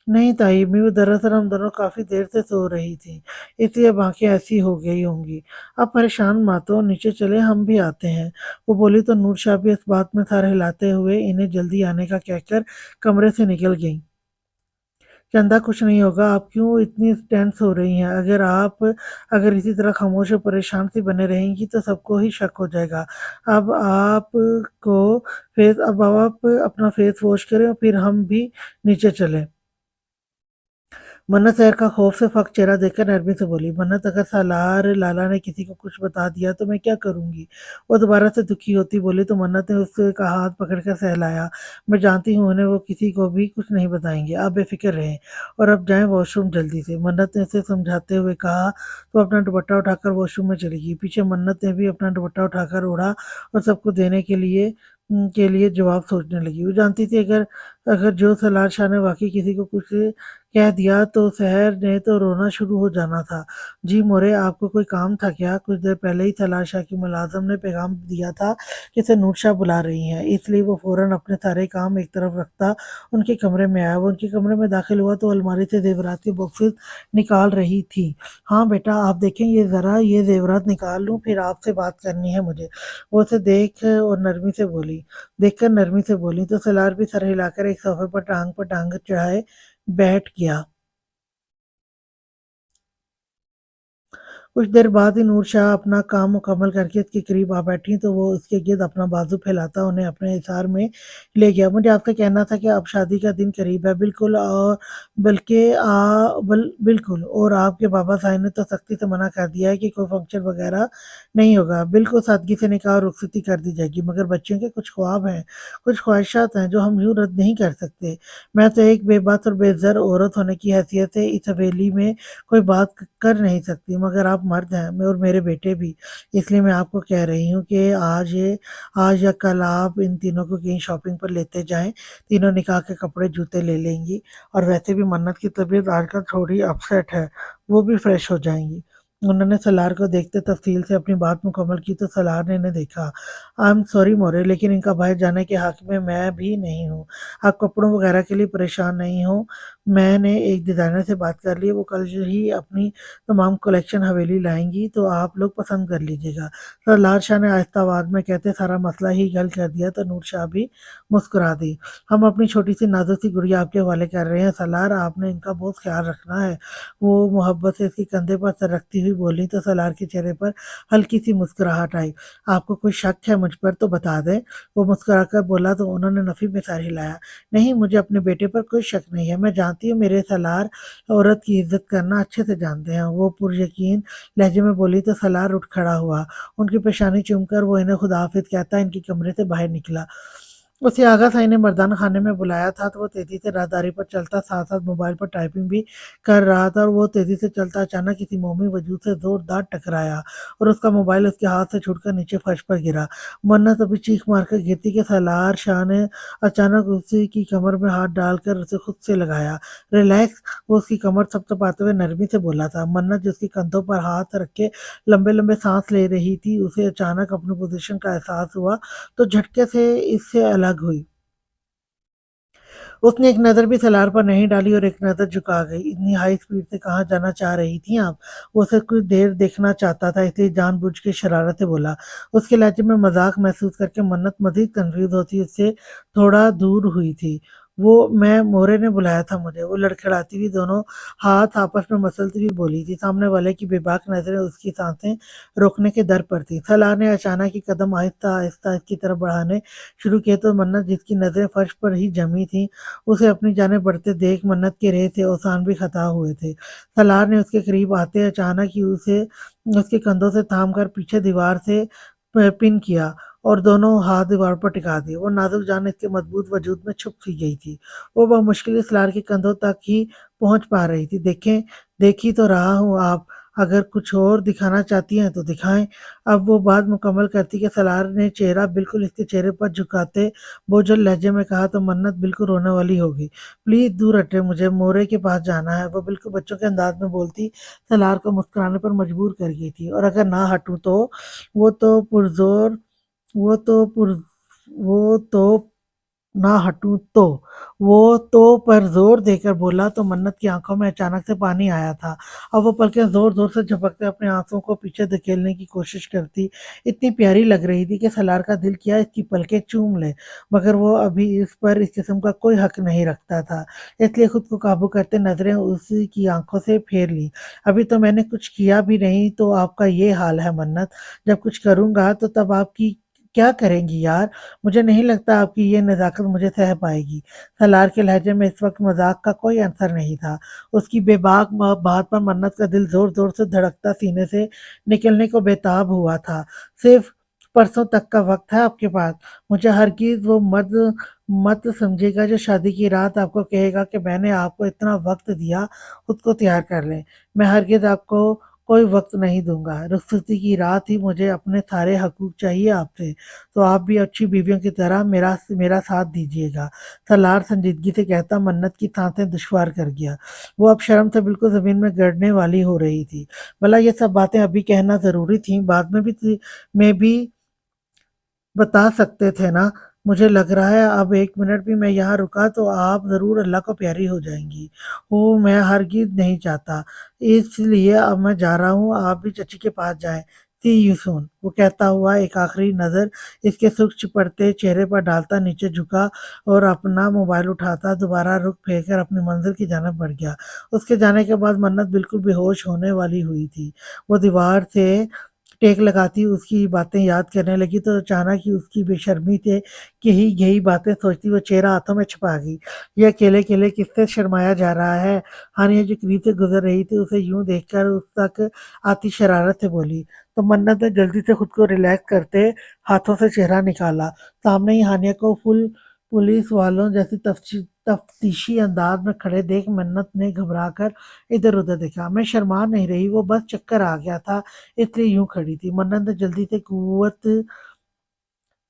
नहीं ताई, मैं दरअसल हम दोनों काफी देर से सो रही थी, इसलिए अब आंखें ऐसी हो गई होंगी। अब परेशान मत हो, नीचे चले, हम भी आते हैं। वो बोली तो नूर शाह भी इस बात में सर हिलाते हुए इन्हें जल्दी आने का कहकर कमरे से निकल गई। चंदा, कुछ नहीं होगा, आप क्यों इतनी टेंस हो रही हैं? अगर इसी तरह खामोश और परेशान सी बने रहेंगी तो सबको ही शक हो जाएगा। अब आपको अब आप अपना फेस वॉश करें और फिर हम भी नीचे चले। मन्नत शहर का खौफ से फक चेहरा देखकर नरमी से बोली। मन्नत, अगर सालार लाला ने किसी को कुछ बता दिया तो मैं क्या करूंगी? वो दोबारा से दुखी होती बोली तो मन्नत ने उसका हाथ पकड़कर सहलाया। मैं जानती हूँ उन्हें, वो किसी को भी कुछ नहीं बताएंगे, आप बेफिक्र रहें और अब जाएं वॉशरूम जल्दी से। मन्नत ने उसे समझाते हुए कहा तो अपना दुपट्टा उठाकर वॉशरूम में चली गई। पीछे मन्नत ने भी अपना दुपट्टा उठाकर ओढ़ा और सबको देने के लिए जवाब सोचने लगी। वो जानती थी अगर अगर जो सलार शाह ने वाकई किसी को कुछ कह दिया तो शहर ने तो रोना शुरू हो जाना था। जी मोरे, आपको कोई काम था क्या? कुछ देर पहले ही सलार शाह की मुलाजिम ने पैगाम दिया था कि इसे नूर शाह बुला रही हैं, इसलिए वो फौरन अपने सारे काम एक तरफ रखता उनके कमरे में आया। वो उनके कमरे में दाखिल हुआ तो अलमारी से जेवरात के बॉक्सेस निकाल रही थी। हाँ बेटा, आप देखें, ये जेवरात निकाल लूं, फिर आपसे बात करनी है मुझे। वो उसे देखकर नरमी से बोली तो सलार भी सर हिलाकर एक सोफे पर टांग चढ़ाए बैठ गया। कुछ देर बाद ही नूर शाह अपना काम मुकम्मल करके उसके करीब आ बैठी तो वो उसके गिर्द अपना बाजू फैलाता उन्हें अपने हिसार में ले गया। मुझे आपसे कहना था कि अब शादी का दिन करीब है, बिल्कुल, और बिल्कुल, और आपके बाबा साहब ने तो सख्ती से मना कर दिया है कि कोई फंक्शन वगैरह नहीं होगा। बिल्कुल सादगी से निकाह और रुखसती कर दी जाएगी, मगर बच्चों के कुछ ख्वाब हैं, कुछ ख्वाहिशात हैं जो हम यूं रद्द नहीं कर सकते। मैं तो एक बेबात और बेज़र औरत होने की हैसियत से इस हवेली में कोई बात कर नहीं सकती, मगर आप मर्द हैं, मैं और मेरे बेटे भी। इसलिए मैं आपको कह रही हूँ कि आज या कल आप इन तीनों को कहीं शॉपिंग पर लेते जाएं। तीनों निकाह के कपड़े जूते ले लेंगी और वैसे भी मन्नत की तबीयत आजकल थोड़ी अपसेट है, वो भी फ्रेश हो जाएंगी। उन्होंने सलार को देखते तफसील से अपनी बात मुकम्मल की तो सलार ने इन्हें देखा। आई एम सॉरी मोरे, लेकिन इनका बाहर जाने के हक में मैं भी नहीं हूँ। आप कपड़ों वगैरह के लिए परेशान नहीं हो, मैंने एक डिज़ाइनर से बात कर ली है, वो कल ही अपनी तमाम कलेक्शन हवेली लाएंगी तो आप लोग पसंद कर लीजिएगा। सलार शाह ने आहिस्ता आवाज में कहते सारा मसला ही हल कर दिया तो नूर शाह भी मुस्कुरा दी। हम अपनी छोटी सी नाजुक सी गुड़िया आपके हवाले कर रहे हैं सलार, आपने इनका बहुत ख्याल रखना है। वो मोहब्बत से इसके कंधे पर सर रखती हुई बोली तो सलार के चेहरे पर हल्की सी मुस्कुराहट आई। आपको कोई शक है मुझ पर तो बता दें, वो मुस्कुराकर बोला तो उन्होंने नफी में सर हिलाया। नहीं, मुझे अपने बेटे पर कोई शक नहीं है, मैं जानती हूँ मेरे सलार औरत की इज्जत करना अच्छे से जानते हैं, वो पुरयकीन लहजे में बोली तो सलार उठ खड़ा हुआ। उनकी पेशानी चूमकर वो इन्हें खुदा हाफिज कहता इनके कमरे से बाहर निकला। उसे आगा साई ने मर्दाना खाने में बुलाया था तो वो तेजी से राहदारी पर चलता, साथ साथ मोबाइल पर टाइपिंग भी कर रहा था। और वो तेजी से चलता अचानक किसी मोमी वजूद से जोरदार टकराया और उसका मोबाइल उसके हाथ से छूटकर नीचे फर्श पर गिरा। मन्नत अभी चीख मारकर गिरती कि सलार शाह ने अचानक उसी की कमर में हाथ डालकर उसे खुद से लगाया। रिलैक्स, वो उसकी कमर थपथपाते हुए नरमी से बोला था। मन्नत जिसकी कंधों पर हाथ रख के लंबे लंबे सांस ले रही थी, उसे अचानक अपनी पोजीशन का एहसास हुआ तो झटके से इससे अलग हुई। उसने एक नज़र भी सलार पर नहीं डाली और एक नज़र झुका गई। इतनी हाई स्पीड से कहाँ जाना चाह रही थी आप? वो उसे कुछ देर देखना चाहता था, इसलिए जानबूझ के शरारत से बोला। उसके लहजे में मजाक महसूस करके मन्नत मजीद कंफ्यूज होती उससे थोड़ा दूर हुई थी। वो मैं मोरे ने बुलाया था मुझे, वो लड़खड़ाती हुई दोनों हाथ आपस में मसलती हुई बोली थी। सामने वाले की बेबाक नजरें उसकी सांसें रोकने के दर पर थी। सलार ने अचानक ही कदम आहिस्ता आहिस्ता इसकी तरफ बढ़ाने शुरू किए तो मन्नत जिसकी नजरें फर्श पर ही जमी थी, उसे अपनी जानिब बढ़ते देख मन्नत के रेह से ओसान भी खता हुए थे। सलार ने उसके करीब आते अचानक ही उसे उसके कंधों से थाम कर पीछे दीवार से पिन किया और दोनों हाथ दीवार पर टिका दिए। वो नाजुक जान इसके मजबूत वजूद में छुप सी गई थी। वो बमुश्किल सलार के कंधों तक ही पहुंच पा रही थी। देखें, देख ही तो रहा हूँ आप, अगर कुछ और दिखाना चाहती हैं तो दिखाएं। अब वो बात मुकम्मल करती कि सलार ने चेहरा बिल्कुल इसके चेहरे पर झुकाते बोझल लहजे में कहा तो मन्नत बिल्कुल रोने वाली होगी। प्लीज दूर हटे, मुझे मोरे के पास जाना है। वो बिल्कुल बच्चों के अंदाज में बोलती सलार को मुस्कुराने पर मजबूर कर गई थी। और अगर ना हटूं तो वो तो पुरजोर वो तो पुर वो तो ना हटूं तो वो तो पर जोर देकर बोला तो मन्नत की आंखों में अचानक से पानी आया था। अब वो पलकें जोर जोर से झपकते अपने आंसुओं को पीछे धकेलने की कोशिश करती। इतनी प्यारी लग रही थी कि सलार का दिल किया इसकी पलकें चूम ले, मगर वो अभी इस पर इस किस्म का कोई हक नहीं रखता था। इसलिए खुद को काबू करते नजरें उसी की आंखों से फेर ली। अभी तो मैंने कुछ किया भी नहीं तो आपका ये हाल है मन्नत, जब कुछ करूंगा तो तब आपकी क्या करेंगी यार? मुझे नहीं लगता आपकी ये नज़ाकत मुझे सह पाएगी। सलार के लहजे में इस वक्त मजाक का कोई असर नहीं था। उसकी बेबाक बात पर मन्नत का दिल जोर जोर से धड़कता सीने से निकलने को बेताब हुआ था। सिर्फ परसों तक का वक्त है आपके पास। मुझे हरगिज वो मत मत समझेगा जो शादी की रात आपको कहेगा कि मैंने आपको इतना वक्त दिया, खुद को तैयार कर लें। मैं हरगिज आपको कोई वक्त नहीं दूंगा। रुखसती की रात ही मुझे अपने सारे हकूक चाहिए आपसे। तो आप भी अच्छी बीवियों की तरह मेरा मेरा साथ दीजिएगा। सलार संजीदगी से कहता मन्नत की सांसें दुश्वार कर गया। वो अब शर्म से बिल्कुल जमीन में गिरने वाली हो रही थी। भला ये सब बातें अभी कहना जरूरी थी, बाद में भी बता सकते थे ना। मुझे लग रहा है अब एक मिनट भी मैं यहाँ रुका तो आप जरूर अल्लाह को प्यारी हो जाएंगी। वो मैं हरगिज नहीं चाहता, इसलिए अब मैं जा रहा हूँ, आप भी चची के पास जाएं। सी यू सून, वो कहता हुआ एक आखिरी नजर इसके सूक्ष्म पड़ते चेहरे पर डालता नीचे झुका और अपना मोबाइल उठाता दोबारा रुख फेर कर अपनी मंजिल की जानिब बढ़ गया। उसके जाने के बाद मन्नत बिल्कुल बेहोश होने वाली हुई थी। वो दीवार से टेक लगाती उसकी बातें याद करने लगी तो अचानक ही उसकी बेशर्मी से यही यही बातें सोचती वो चेहरा हाथों में छुपा गई। ये अकेले अकेले किससे शर्माया जा रहा है? हानिया जो करीब से गुजर रही थी उसे यूं देखकर उस तक आती शरारत से बोली तो मन्नत ने जल्दी से खुद को रिलैक्स करते हाथों से चेहरा निकाला। सामने ही हानिया को फुल पुलिस वालों जैसी तफ्तीशी अंदाज में खड़े देख मन्नत ने घबरा कर इधर उधर देखा। मैं शर्मा नहीं रही, वो बस चक्कर आ गया था इसलिए यूं खड़ी थी। मन्नत ने जल्दी से कुव्वत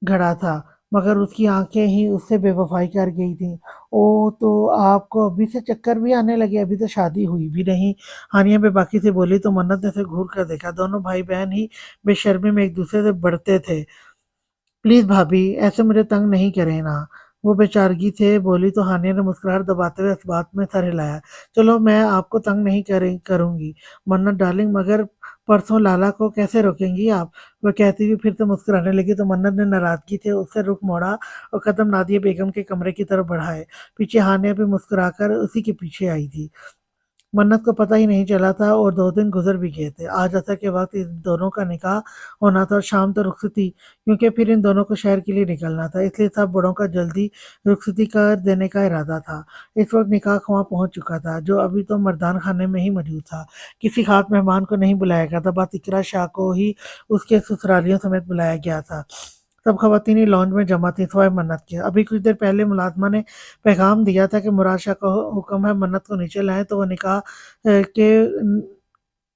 गढ़ा था, मगर उसकी आंखें ही उससे बेवफाई कर गई थी। ओ, तो आपको अभी से चक्कर भी आने लगे? अभी तो शादी हुई भी नहीं। हानिया बेबाकी से बोली तो मन्नत ने उसे घूर कर देखा। दोनों भाई बहन ही बेशर्मी में एक दूसरे से बढ़ते थे। प्लीज भाभी, ऐसे मुझे तंग नहीं करें ना, वो बेचारगी से बोली तो हानिया ने मुस्कुराहट दबाते हुए इस बात में सर हिलाया। चलो मैं आपको तंग नहीं करूंगी मन्नत डार्लिंग, मगर परसों लाला को कैसे रोकेंगी आप? वह कहती हुई फिर से मुस्कुराने लगी तो मन्नत ने नाराजगी से उससे रुख मोड़ा और कदम नादिया बेगम के कमरे की तरफ बढ़ाए। पीछे हानिया भी मुस्कुराकर उसी के पीछे आई थी। मन्नत को पता ही नहीं चला था और 2 दिन गुजर भी गए थे। आज असर के वक्त इन दोनों का निकाह होना था और शाम तो रुखसती, क्योंकि फिर इन दोनों को शहर के लिए निकलना था। इसलिए सब बड़ों का जल्दी रुखसती कर देने का इरादा था। इस वक्त निकाह वहाँ पहुंच चुका था, जो अभी तो मर्दान खाने में ही मौजूद था। किसी खास मेहमान को नहीं बुलाया गया था, बस इकरा शाह को ही उसके ससुरालियों समेत बुलाया गया था। सब खवातीनी लॉन्ज में जमा थी सवाए मन्नत के। अभी कुछ देर पहले मुलाजमा ने पैगाम दिया था कि मुराद शाह का हुक्म है मन्नत को नीचे लाएं, तो वो निकाह के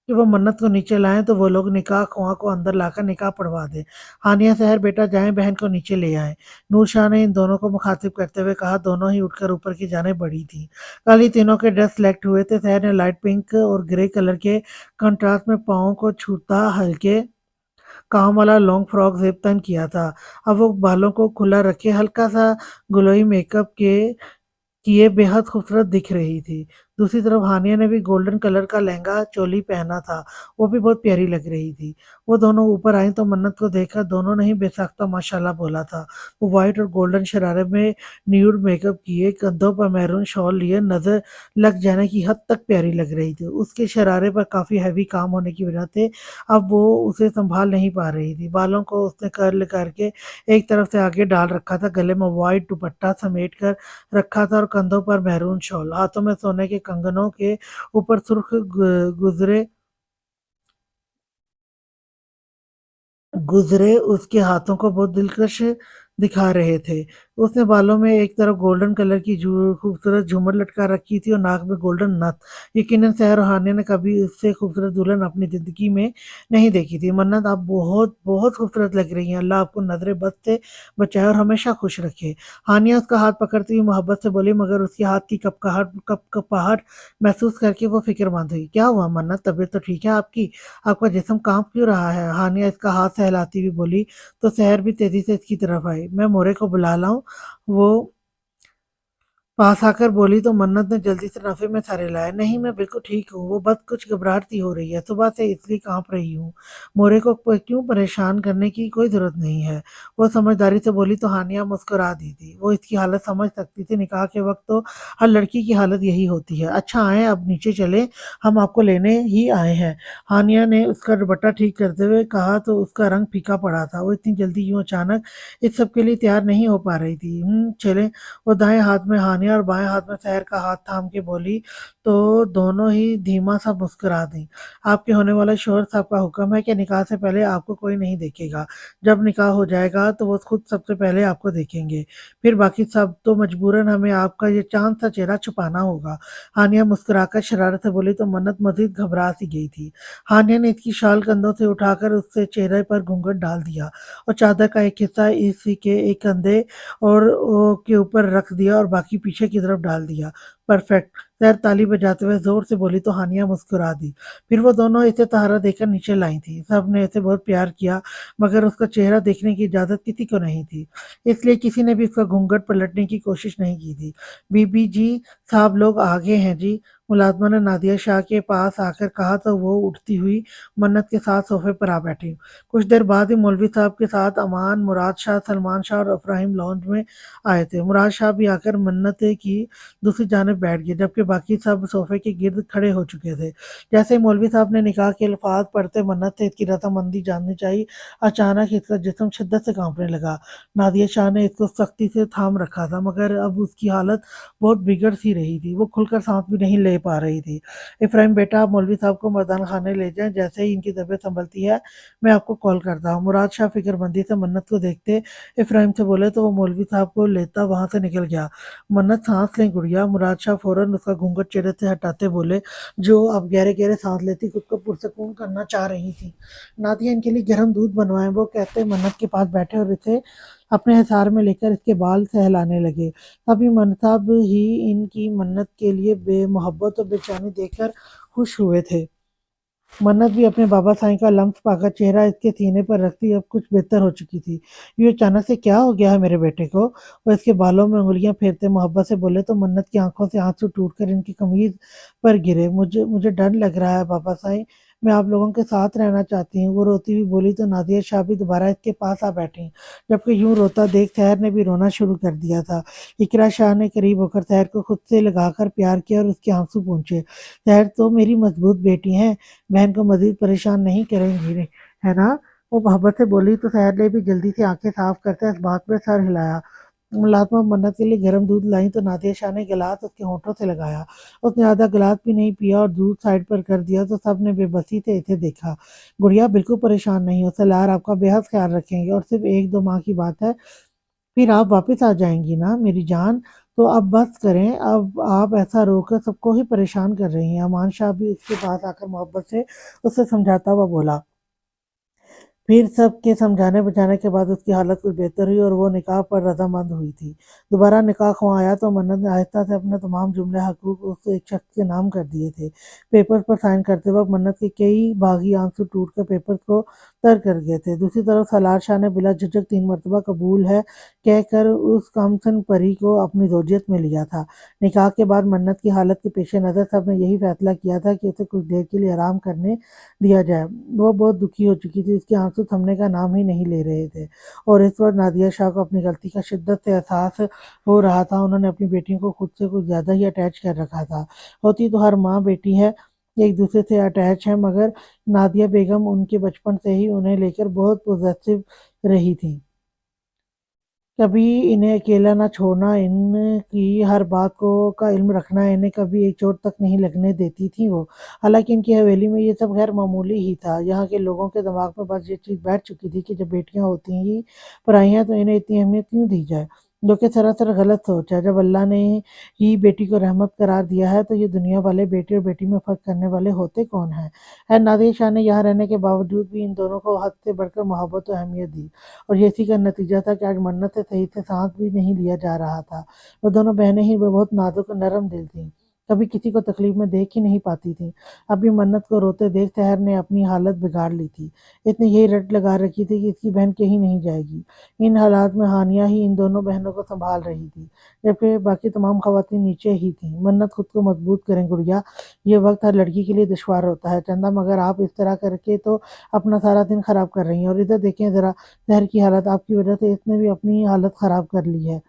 कि वो मन्नत को नीचे लाएं तो वो लोग निकाह खुआ को अंदर लाकर निकाह पढ़वा दें। हानिया सहर बेटा जाएं बहन को नीचे ले आए। नूर शाह ने इन दोनों को मुखातिब करते हुए कहा। दोनों ही उठकर ऊपर की जाने बढ़ी थी। कल ही तीनों के ड्रेस सेलेक्ट हुए थे। सहर ने लाइट पिंक और ग्रे कलर के कंट्रास्ट में पाँव को छूता हल्के काम वाला लॉन्ग फ्रॉक ज़ेब तन किया था। अब वो बालों को खुला रखे हल्का सा ग्लोई मेकअप किए बेहद खूबसूरत दिख रही थी। दूसरी तरफ हानिया ने भी गोल्डन कलर का लहंगा चोली पहना था, वो भी बहुत प्यारी लग रही थी। वो दोनों ऊपर आई तो मन्नत को देखकर दोनों ने ही बेसाख्ता माशाल्लाह बोला था। वो वाइट और गोल्डन शरारे में न्यूड मेकअप किए, कंधों पर मैरून शॉल लिए नजर लग जाने की हद तक प्यारी लग रही थी। उसके शरारे पर काफी हैवी काम होने की वजह से अब वो उसे संभाल नहीं पा रही थी। बालों को उसने कर्ल करके एक तरफ से आगे डाल रखा था, गले में वाइट दुपट्टा समेट कर रखा था और कंधों पर मैरून शॉल, हाथों में सोने के कंगनों के ऊपर सुर्ख गुजरे गुजरे उसके हाथों को बहुत दिलकश दिखा रहे थे। उसने बालों में एक तरफ गोल्डन कलर की खूबसूरत झूमर लटका रखी थी और नाक में गोल्डन नथ। यकीनन सहर और हानिया ने कभी उससे खूबसूरत दुल्हन अपनी जिंदगी में नहीं देखी थी। मन्नत आप बहुत बहुत खूबसूरत लग रही हैं, अल्लाह आपको नजरे बद से बचाए और हमेशा खुश रखे। हानिया उसका हाथ पकड़ती हुई मोहब्बत से बोली, मगर उसके हाथ की कपकपाहट महसूस करके वो फिक्रमंद हुई। क्या हुआ मन्नत, तबीयत तो ठीक है आपकी? आपका जिस्म कांप क्यों रहा है? हानिया इसका हाथ सहलाती हुई बोली तो सहर भी तेजी से इसकी तरफ आई। मैं मोरे को बुला लाऊं? वो पास आकर बोली तो मन्नत ने जल्दी से नफे में सारे लाए। नहीं, मैं बिल्कुल ठीक हूँ, वो बस कुछ घबराहट सी हो रही है, सुबह से इसलिए कांप रही हूँ। मोरे को क्यों परेशान करने की कोई जरूरत नहीं है, वो समझदारी से बोली तो हानिया मुस्कुरा दी थी। वो इसकी हालत समझ सकती थी, निकाह के वक्त तो हर लड़की की हालत यही होती है। अच्छा आए, अब नीचे चले, हम आपको लेने ही आए हैं। हानिया ने उसका दुपट्टा ठीक करते हुए कहा तो उसका रंग फीका पड़ा था। वो इतनी जल्दी यूं अचानक इस सब के लिए तैयार नहीं हो पा रही थी। चले, वो दाएं हाथ में हानिया और बाएं हाथ में सहर का हाथ थाम के बोली तो दोनों ही धीमा सा मुस्कुरा दी। आपके होने वाले शोहर साहब का हुक्म है कि निकाह से पहले आपको कोई नहीं देखेगा। जब निकाह हो जाएगा तो वो खुद सबसे पहले आपको देखेंगे, फिर बाकी सब तो मजबूरन हमें आपका ये चांद सा चेहरा छुपाना होगा। हानिया मुस्कुराकर शरारत से बोली तो मन्नत मजीद घबरा सी गई थी। हानिया ने इसकी शाल कंधों से उठाकर उससे चेहरे पर घूंघट डाल दिया और चादर का एक हिस्सा इसी के एक कंधे और के ऊपर रख दिया और बाकी पीछे की तरफ डाल दिया। परफेक्ट, सैर ताली बजाते हुए जोर से बोली तो हानिया मुस्कुरा दी। फिर वो दोनों इसे सहारा देकर नीचे लाई थी। सब ने इसे बहुत प्यार किया, मगर उसका चेहरा देखने की इजाजत किसी को नहीं थी, इसलिए किसी ने भी उसका घूंघट पलटने की कोशिश नहीं की थी। बीबी जी, साहब लोग आगे हैं जी, मुलाजमा ने नादिया शाह के पास आकर कहा तो वो उठती हुई मन्नत के साथ सोफे पर आ बैठी। कुछ देर बाद ही मौलवी साहब के साथ अमान, मुराद शाह, सलमान शाह और अब्राहिम लॉन्ज में आए थे। मुराद शाह भी आकर मन्नत की दूसरी जानिब बैठ गए, जबकि बाकी सब सोफे के गिर्द खड़े हो चुके थे। जैसे ही मौलवी साहब ने निकाह के अल्फाज पढ़ते मन्नत से इसकी रजामंदी जाननी चाहिए, अचानक इसका जिस्म शिद्दत से कांपने लगा। नादिया शाह ने इसको सख्ती से थाम रखा था, मगर अब उसकी हालत बहुत बिगड़ सी रही थी। वो खुलकर सांस भी नहीं ले पा रही थी। इब्राहिम बेटा, आप मौलवी साहब को मर्दान खाने ले जाएं, जैसे ही इनकी तबीयत संभलती है मैं आपको कॉल करता हूँ। मुराद शाह फिक्रमंदी से मन्नत को देखते इब्राहिम से बोले तो वो मौलवी साहब को लेता वहां से निकल गया। मन्नत, सांस लें गुड़िया। मुराद शाह फौरन उसका घूंघट चेहरे से हटाते बोले, जो अब गहरे गहरे सांस लेती खुद को पुरसकून करना चाह रही थी। नादिया, इनके लिए गर्म दूध बनवाएं, वो कहते मन्नत के पास बैठे और इसे अपने हिसार में लेकर इसके बाल सहलाने लगे। तभी मनसाब ही इनकी मन्नत के लिए बेमोहब्बत और बेचैनी देखकर खुश हुए थे। मन्नत भी अपने बाबा साईं का लम्स पाकर चेहरा इसके सीने पर रखती अब कुछ बेहतर हो चुकी थी। ये अचानक से क्या हो गया है मेरे बेटे को? वो इसके बालों में उंगलियां फेरते मोहब्बत से बोले तो मन्नत की आंखों से आंसू टूटकर इनकी कमीज पर गिरे। मुझे मुझे डर लग रहा है बाबा साईं, मैं आप लोगों के साथ रहना चाहती हूँ, वो रोती हुई बोली तो नादिया शाह भी दोबारा इसके पास आ बैठी, जबकि यूं रोता देख सहर ने भी रोना शुरू कर दिया था। इकरा शाह ने करीब होकर सहर को खुद से लगाकर प्यार किया और उसके आंसू पूंछे। सहर तो मेरी मजबूत बेटी है, बहन को मजीद परेशान नहीं करेंगी है ना? वो मोहब्बत से बोली तो सहर ने भी जल्दी से आंखें साफ करते इस बात में सर हिलाया। मुलाज़िमा मन्नत के लिए गर्म दूध लाई तो नादिया शाह ने गिलास उसके होठों से लगाया। उसने आधा गिलास भी नहीं पिया और दूध साइड पर कर दिया तो सब ने बेबसी से इसे देखा। गुड़िया बिल्कुल परेशान नहीं हो, सलार आपका बेहद ख्याल रखेंगे और सिर्फ 1-2 माह की बात है, फिर आप वापस आ जाएँगी ना मेरी जान। तो अब बस करें, अब आप ऐसा रोकर सबको ही परेशान कर रही हैं। अमान शाह भी उसके पास आकर मोहब्बत से उसे समझाता हुआ बोला। फिर सबके समझाने-बुझाने के बाद उसकी हालत कुछ बेहतर हुई और वो निकाह पर रज़ामंद हुई थी। दोबारा निकाह ख़वाया तो मन्नत ने आहिस्ता से अपने तमाम जुमले हक़ूक़ उस एक शख़्स के नाम कर दिए थे। पेपर्स पर साइन करते वक़्त मन्नत के कई बाग़ी आंसू टूटकर पेपर्स को तर कर गए थे। दूसरी तरफ सलार शाह ने बिला झिझक 3 मरतबा कबूल है कहकर उस कमसिन परी को अपनी ज़ौजियत में लिया था। निकाह के बाद मन्नत की हालत के पेश नज़र सब ने यही फ़ैसला किया था कि उसे कुछ देर के लिए आराम करने दिया जाए। वो बहुत दुखी हो चुकी थी, उसके आंसू थमने का नाम ही नहीं ले रहे थे और इस वक़्त नादिया शाह को अपनी गलती का शिद्दत से एहसास हो रहा था। उन्होंने अपनी बेटियों को खुद से कुछ ज़्यादा ही अटैच कर रखा था। होती तो हर माँ बेटी है, एक-दूसरे से अटैच हैं, मगर नादिया बेगम उनके बचपन से ही उन्हें लेकर बहुत पॉज़ेसिव रही थीं। कभी इन्हें अकेला ना छोड़ना, इनकी हर बात को का इल्म रखना, इन्हें कभी एक चोट तक नहीं लगने देती थीं वो। हालाँकि इनकी हवेली में ये सब ग़ैर मामूली ही था। यहाँ के लोगों के दिमाग में बस ये चीज़ बैठ चुकी थी कि जब बेटियाँ होती ही पराई हैं तो इन्हें इतनी अहमियत क्यों दी जाए, जो कि सरासर गलत सोच है। जब अल्लाह ने ही बेटी को रहमत करार दिया है तो ये दुनिया वाले बेटे और बेटी में फ़र्क करने वाले होते कौन हैं? खैर नादिर शाह ने यहाँ रहने के बावजूद भी इन दोनों को हद से बढ़कर मोहब्बत और अहमियत दी। और ये इसी का नतीजा था कि आज मन्नत से सही से साँस भी नहीं लिया जा रहा था। वो दोनों बहनें ही वो बहुत नाज़ुक और नरम दिल थीं, कभी किसी को तकलीफ़ में देख ही नहीं पाती थीं। अभी मन्नत को रोते देख सहर ने अपनी हालत बिगाड़ ली थी। इसने यही रट लगा रखी थी कि इसकी बहन कहीं नहीं जाएगी। इन हालात में हानिया ही इन दोनों बहनों को सँभाल रही थी, जबकि बाकी तमाम ख़वातीन नीचे ही थीं। मन्नत खुद को मज़बूत करें गुड़िया, ये वक़्त हर लड़की के लिए दुश्वार होता है। चंदा मगर आप इस तरह करके तो अपना सारा दिन ख़राब कर रही हैं और इधर देखें ज़रा शहर की हालत आपकी वजह से इसने भी अपनी हालत ख़राब कर ली है।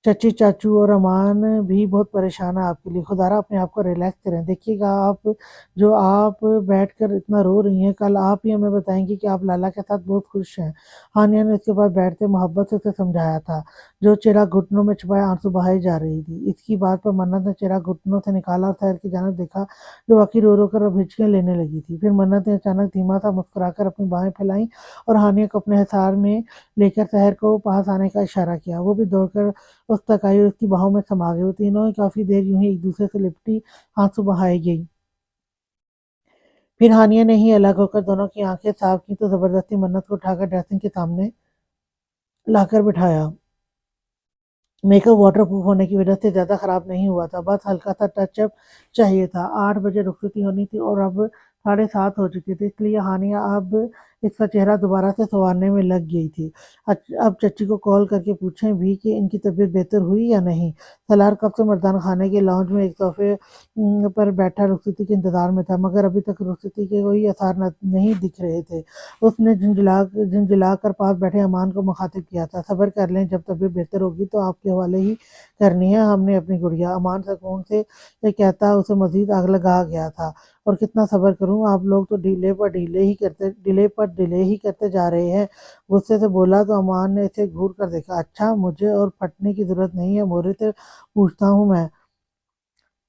चाची, चाचू और अमान भी बहुत परेशान हैं आपके लिए। खुदारा अपने आप को रिलैक्स करें। देखिएगा आप बैठकर इतना रो रही हैं, कल आप ही हमें बताएँगी कि आप लाला के साथ बहुत खुश हैं। हानिया ने उसके पास बैठते मोहब्बत से उसे समझाया था, जो चिराग घुटनों में छुपाए आँसू बहाई जा रही थी। इसकी बात पर मन्नत ने चिराग घुटनों से निकाला और शहर की जानब देखा, जो वाक़ई रो-रो कर अब हिचकियाँ लेने लगी थी। फिर मन्नत ने अचानक धीमा-सा मुस्कुराकर अपनी बाहें फैलाईं और हानिया को अपने हिसार में लेकर शहर को पास आने का इशारा किया। वो भी दौड़कर उस तक आई और उसकी बाहों में समा गई। वो तीनों ही काफ़ी देर यूँ ही एक-दूसरे से लिपटी आँसू बहाए गईं। फिर हानिया ने ही अलग होकर दोनों की आँखें साफ की तो ज़बरदस्ती मन्नत को उठाकर ड्रेसिंग के सामने लाकर बिठाया। मेकअप वाटरप्रूफ होने की वजह से ज़्यादा ख़राब नहीं हुआ था, बस हल्का-सा टचअप चाहिए था। 8 बजे रुखसती होनी थी और अब 7:30 हो चुके थे, इसलिए हानिया अब इसका चेहरा दोबारा से सँवारने में लग गई थी। अब चच्ची को कॉल करके पूछें भी कि इनकी तबीयत बेहतर हुई या नहीं। सलार कब से मर्दाना खाने के लाउंज में एक सोफ़े पर बैठा रुखसती के इंतज़ार में था, मगर अभी तक रुखसती के कोई आसार नहीं दिख रहे थे। उसने झुँझला कर पास बैठे अमान को मुखातिब किया था, सब्र कर लें, जब तबीयत बेहतर होगी तो आपके हवाले ही करनी है हमने अपनी गुड़िया। अमान सुकून से ये कहता उसे मज़ीद आग लगा गया था। और कितना सब्र करूँ, आप लोग तो डिले पर डिले ही करते जा रहे हैं। गुस्से से बोला तो अमान ने इसे घूर कर देखा। अच्छा, मुझे और फटने की ज़रूरत नहीं है, मोरे से पूछता हूँ मैं।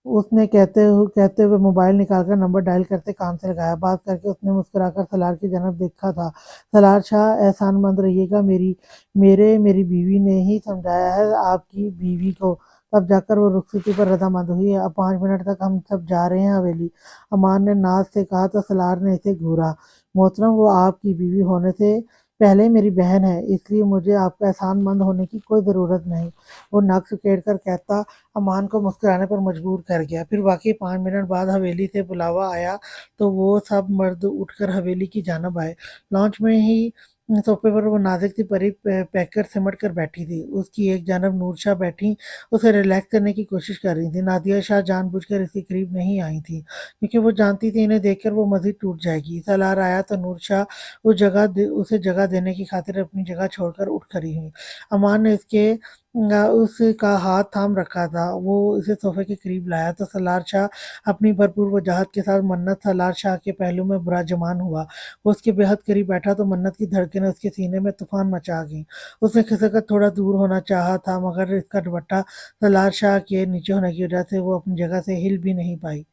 उसने कहते हुए मोबाइल निकालकर नंबर डायल करते कान से लगाया। बात करके उसने मुस्कुराकर सलार की जानब देखा था। सलार शाह, एहसानमंद रहिएगा, मेरी बीवी ने ही समझाया है आपकी बीवी को। तब जाकर वो रुखसती पर रज़ामंद हुई। अब 5 मिनट तक हम सब जा रहे हैं हवेली, अमान ने नाज़ से कहा तो सलार ने इसे घूरा। मोहतरम, वो आपकी बीवी होने से पहले मेरी बहन है, इसलिए मुझे आपका एहसानमंद होने की कोई ज़रूरत नहीं। वो नाक सुखेड़ कर कहता अमान को मुस्कुराने पर मजबूर कर गया। फिर वाक़ई 5 मिनट बाद हवेली से बुलावा आया तो वो सब मर्द उठकर हवेली की जानब आए। लॉन्च में ही सोफ़े पर वो नाज़ुक सी परी पैकर सिमट कर बैठी थी। उसकी एक जानब नूरशाह बैठी उसे रिलैक्स करने की कोशिश कर रही थी। नादिया शाह जानबूझकर इसके करीब नहीं आई थी, क्योंकि वो जानती थी इन्हें देखकर वो मज़ीद टूट जाएगी। सलार आया तो नूरशाह उसे जगह देने की खातिर अपनी जगह छोड़कर उठ खड़ी हुई। अमान ने इसके उसका हाथ थाम रखा था। वो इसे सोफे के करीब लाया तो सलार शाह अपनी भरपूर वजाहत के साथ मन्नत सलार शाह के पहलू में बुरा जमान हुआ। वो उसके बेहद करीब बैठा तो मन्नत की धड़कनें उसके सीने में तूफान मचा गईं। उसने खिसक थोड़ा दूर होना चाहा था मगर इसका दुपट्टा सलार शाह के नीचे होने की वजह से वो अपनी जगह से हिल भी नहीं पाई।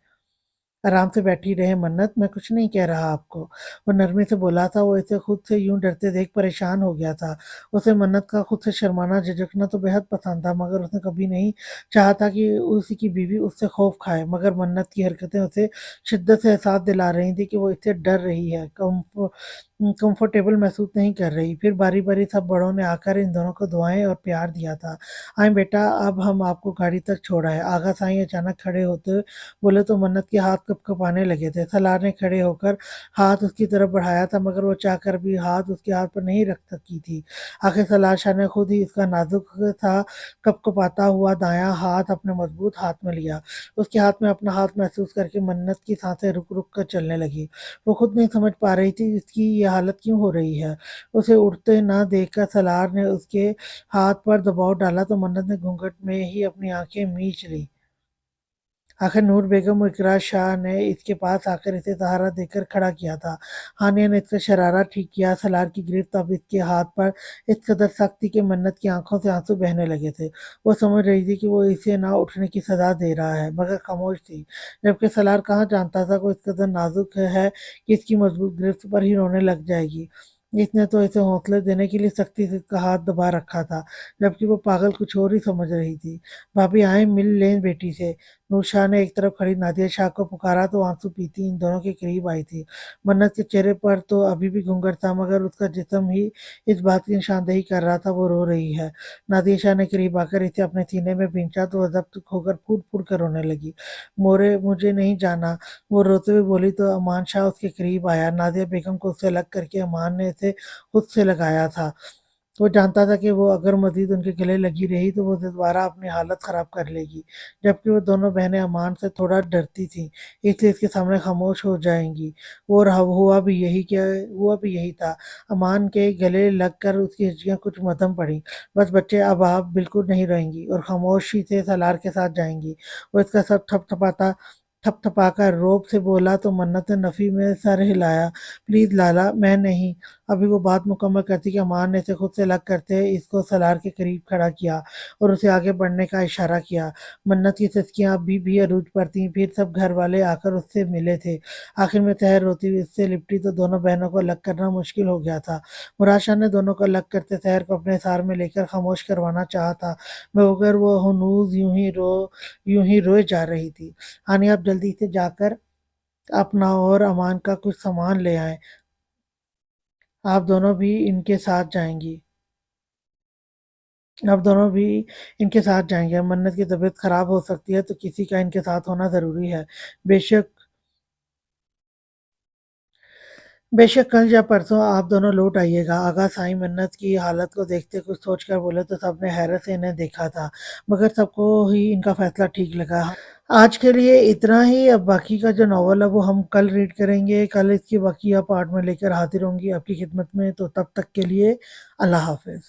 आराम से बैठी रहे मन्नत, मैं कुछ नहीं कह रहा आपको, वो नरमी से बोला था। वो इसे खुद से यूं डरते देख परेशान हो गया था। उसे मन्नत का खुद से शर्माना झिझकना तो बेहद पसंद था मगर उसने कभी नहीं चाहा था कि उसकी बीवी उससे खौफ खाए। मगर मन्नत की हरकतें उसे शिद्दत से एहसास दिला रही थी कि वो इससे डर रही है, कंफर्टेबल महसूस नहीं कर रही। फिर बारी बारी सब बड़ों ने आकर इन दोनों को दुआएं और प्यार दिया था। आए बेटा, अब हम आपको गाड़ी तक छोड़ आए। आगा साईं अचानक खड़े होते बोले तो मन्नत के हाथ कँपकँपाने लगे थे। सलार ने खड़े होकर हाथ उसकी तरफ बढ़ाया था मगर वो चाहकर भी हाथ उसके हाथ पर नहीं रख सकी थी। आखिर सलार शाह ने खुद ही इसका नाजुक सा कँपकँपाता हुआ दायाँ हाथ अपने मजबूत हाथ में लिया। उसके हाथ में अपना हाथ महसूस करके मन्नत की सांसें रुक-रुक कर चलने लगीं। वो खुद नहीं समझ पा रही थी इसकी ये हालत क्यों हो रही है। उसे उठते ना देखकर सलार ने उसके हाथ पर दबाव डाला तो मन्नत ने घूंघट में ही अपनी आँखें मींच लीं। आखिर नूर बेगम और इकरार शाह ने इसके पास आकर इसे सहारा देकर खड़ा किया था। हानिया ने इसका शरारा ठीक किया। सलार की गिरफ्त अब इसके हाथ पर इस कदर सख्त थी कि मन्नत की आंखों से आंसू बहने लगे थे। वो समझ रही थी कि वो इसे ना उठने की सजा दे रहा है मगर खामोश थी। जबकि सलार कहाँ जानता था कि वो इस कदर नाजुक है कि इसकी मजबूत गिरफ्त पर ही रोने लग जाएगी। इसने तो इसे हौसले देने के लिए सख्ती से इसका हाथ दबा रखा था जबकि वो पागल कुछ और ही समझ रही थी। भाभी आए मिल लें बेटी से। नूरशाह ने एक तरफ खड़ी नादिया शाह को पुकारा तो आंसू पीती इन दोनों के करीब आई थी। मन्नत के चेहरे पर तो अभी भी घूंघट था मगर उसका जिस्म ही इस बात की निशानदेही कर रहा था वो रो रही है। नादिया शाह ने करीब आकर इसे अपने सीने में खींचा तो वह जब्त होकर फूट फूट कर रोने लगी। मोरे मुझे नहीं जाना, वो रोते हुए बोली तो अमान शाह उसके करीब आया। नादिया बेगम को उससे अलग करके अमान ने इसे खुद से लगाया था। वो जानता था कि वो अगर मज़ीद उनके गले लगी रही तो वो दोबारा अपनी हालत ख़राब कर लेगी, जबकि वो दोनों बहनें अमान से थोड़ा डरती थीं, इसलिए इसके सामने खामोश हो जाएँगी। और हुआ भी यही था। अमान के गले लगकर उसकी हिचकियाँ कुछ मद्धम पड़ीं। बस बच्चे, अब आप बिल्कुल नहीं रोएँगी और खामोशी से सलार के साथ जाएँगी। वो इसका सर थपथपाकर रौब से बोला तो मन्नत ने नफ़ी में सर हिलाया। प्लीज़ लाला, मैं नहीं। अभी वो बात मुकम्मल करती कि अमान ने इसे खुद से अलग करते इसको सलार के करीब खड़ा किया और उसे आगे बढ़ने का इशारा किया। मन्नत की सिसकियां अभी भी अरूज पर थीं। फिर सब घर वाले आकर उससे मिले थे। आखिर में सहर रोती हुई उससे लिपटी तो दोनों बहनों को अलग करना मुश्किल हो गया था। मुराद शाह ने दोनों को अलग करते सहर को अपने सार में लेकर खामोश करवाना चाहा था मगर वो हनूज यूं ही रोए जा रही थी। हानि, आप जल्दी से जाकर अपना और अमान का कुछ सामान ले आए। आप दोनों भी इनके साथ जाएँगी। आप दोनों भी इनके साथ जाएँगे। मन्नत की तबीयत ख़राब हो सकती है तो किसी का इनके साथ होना ज़रूरी है। बेशक बेशक कल या परसों आप दोनों लौट आइएगा। आगा साईं मन्नत की हालत को देखते कुछ सोचकर बोले तो सबने हैरत से इन्हें देखा था, मगर सबको ही इनका फ़ैसला ठीक लगा। आज के लिए इतना ही। अब बाकी का जो नॉवल है वो हम कल रीड करेंगे। कल इसकी बकिया पार्ट में लेकर हाज़िर होंगी आपकी खिदमत में। तो तब तक के लिए अल्लाह हाफ़िज़।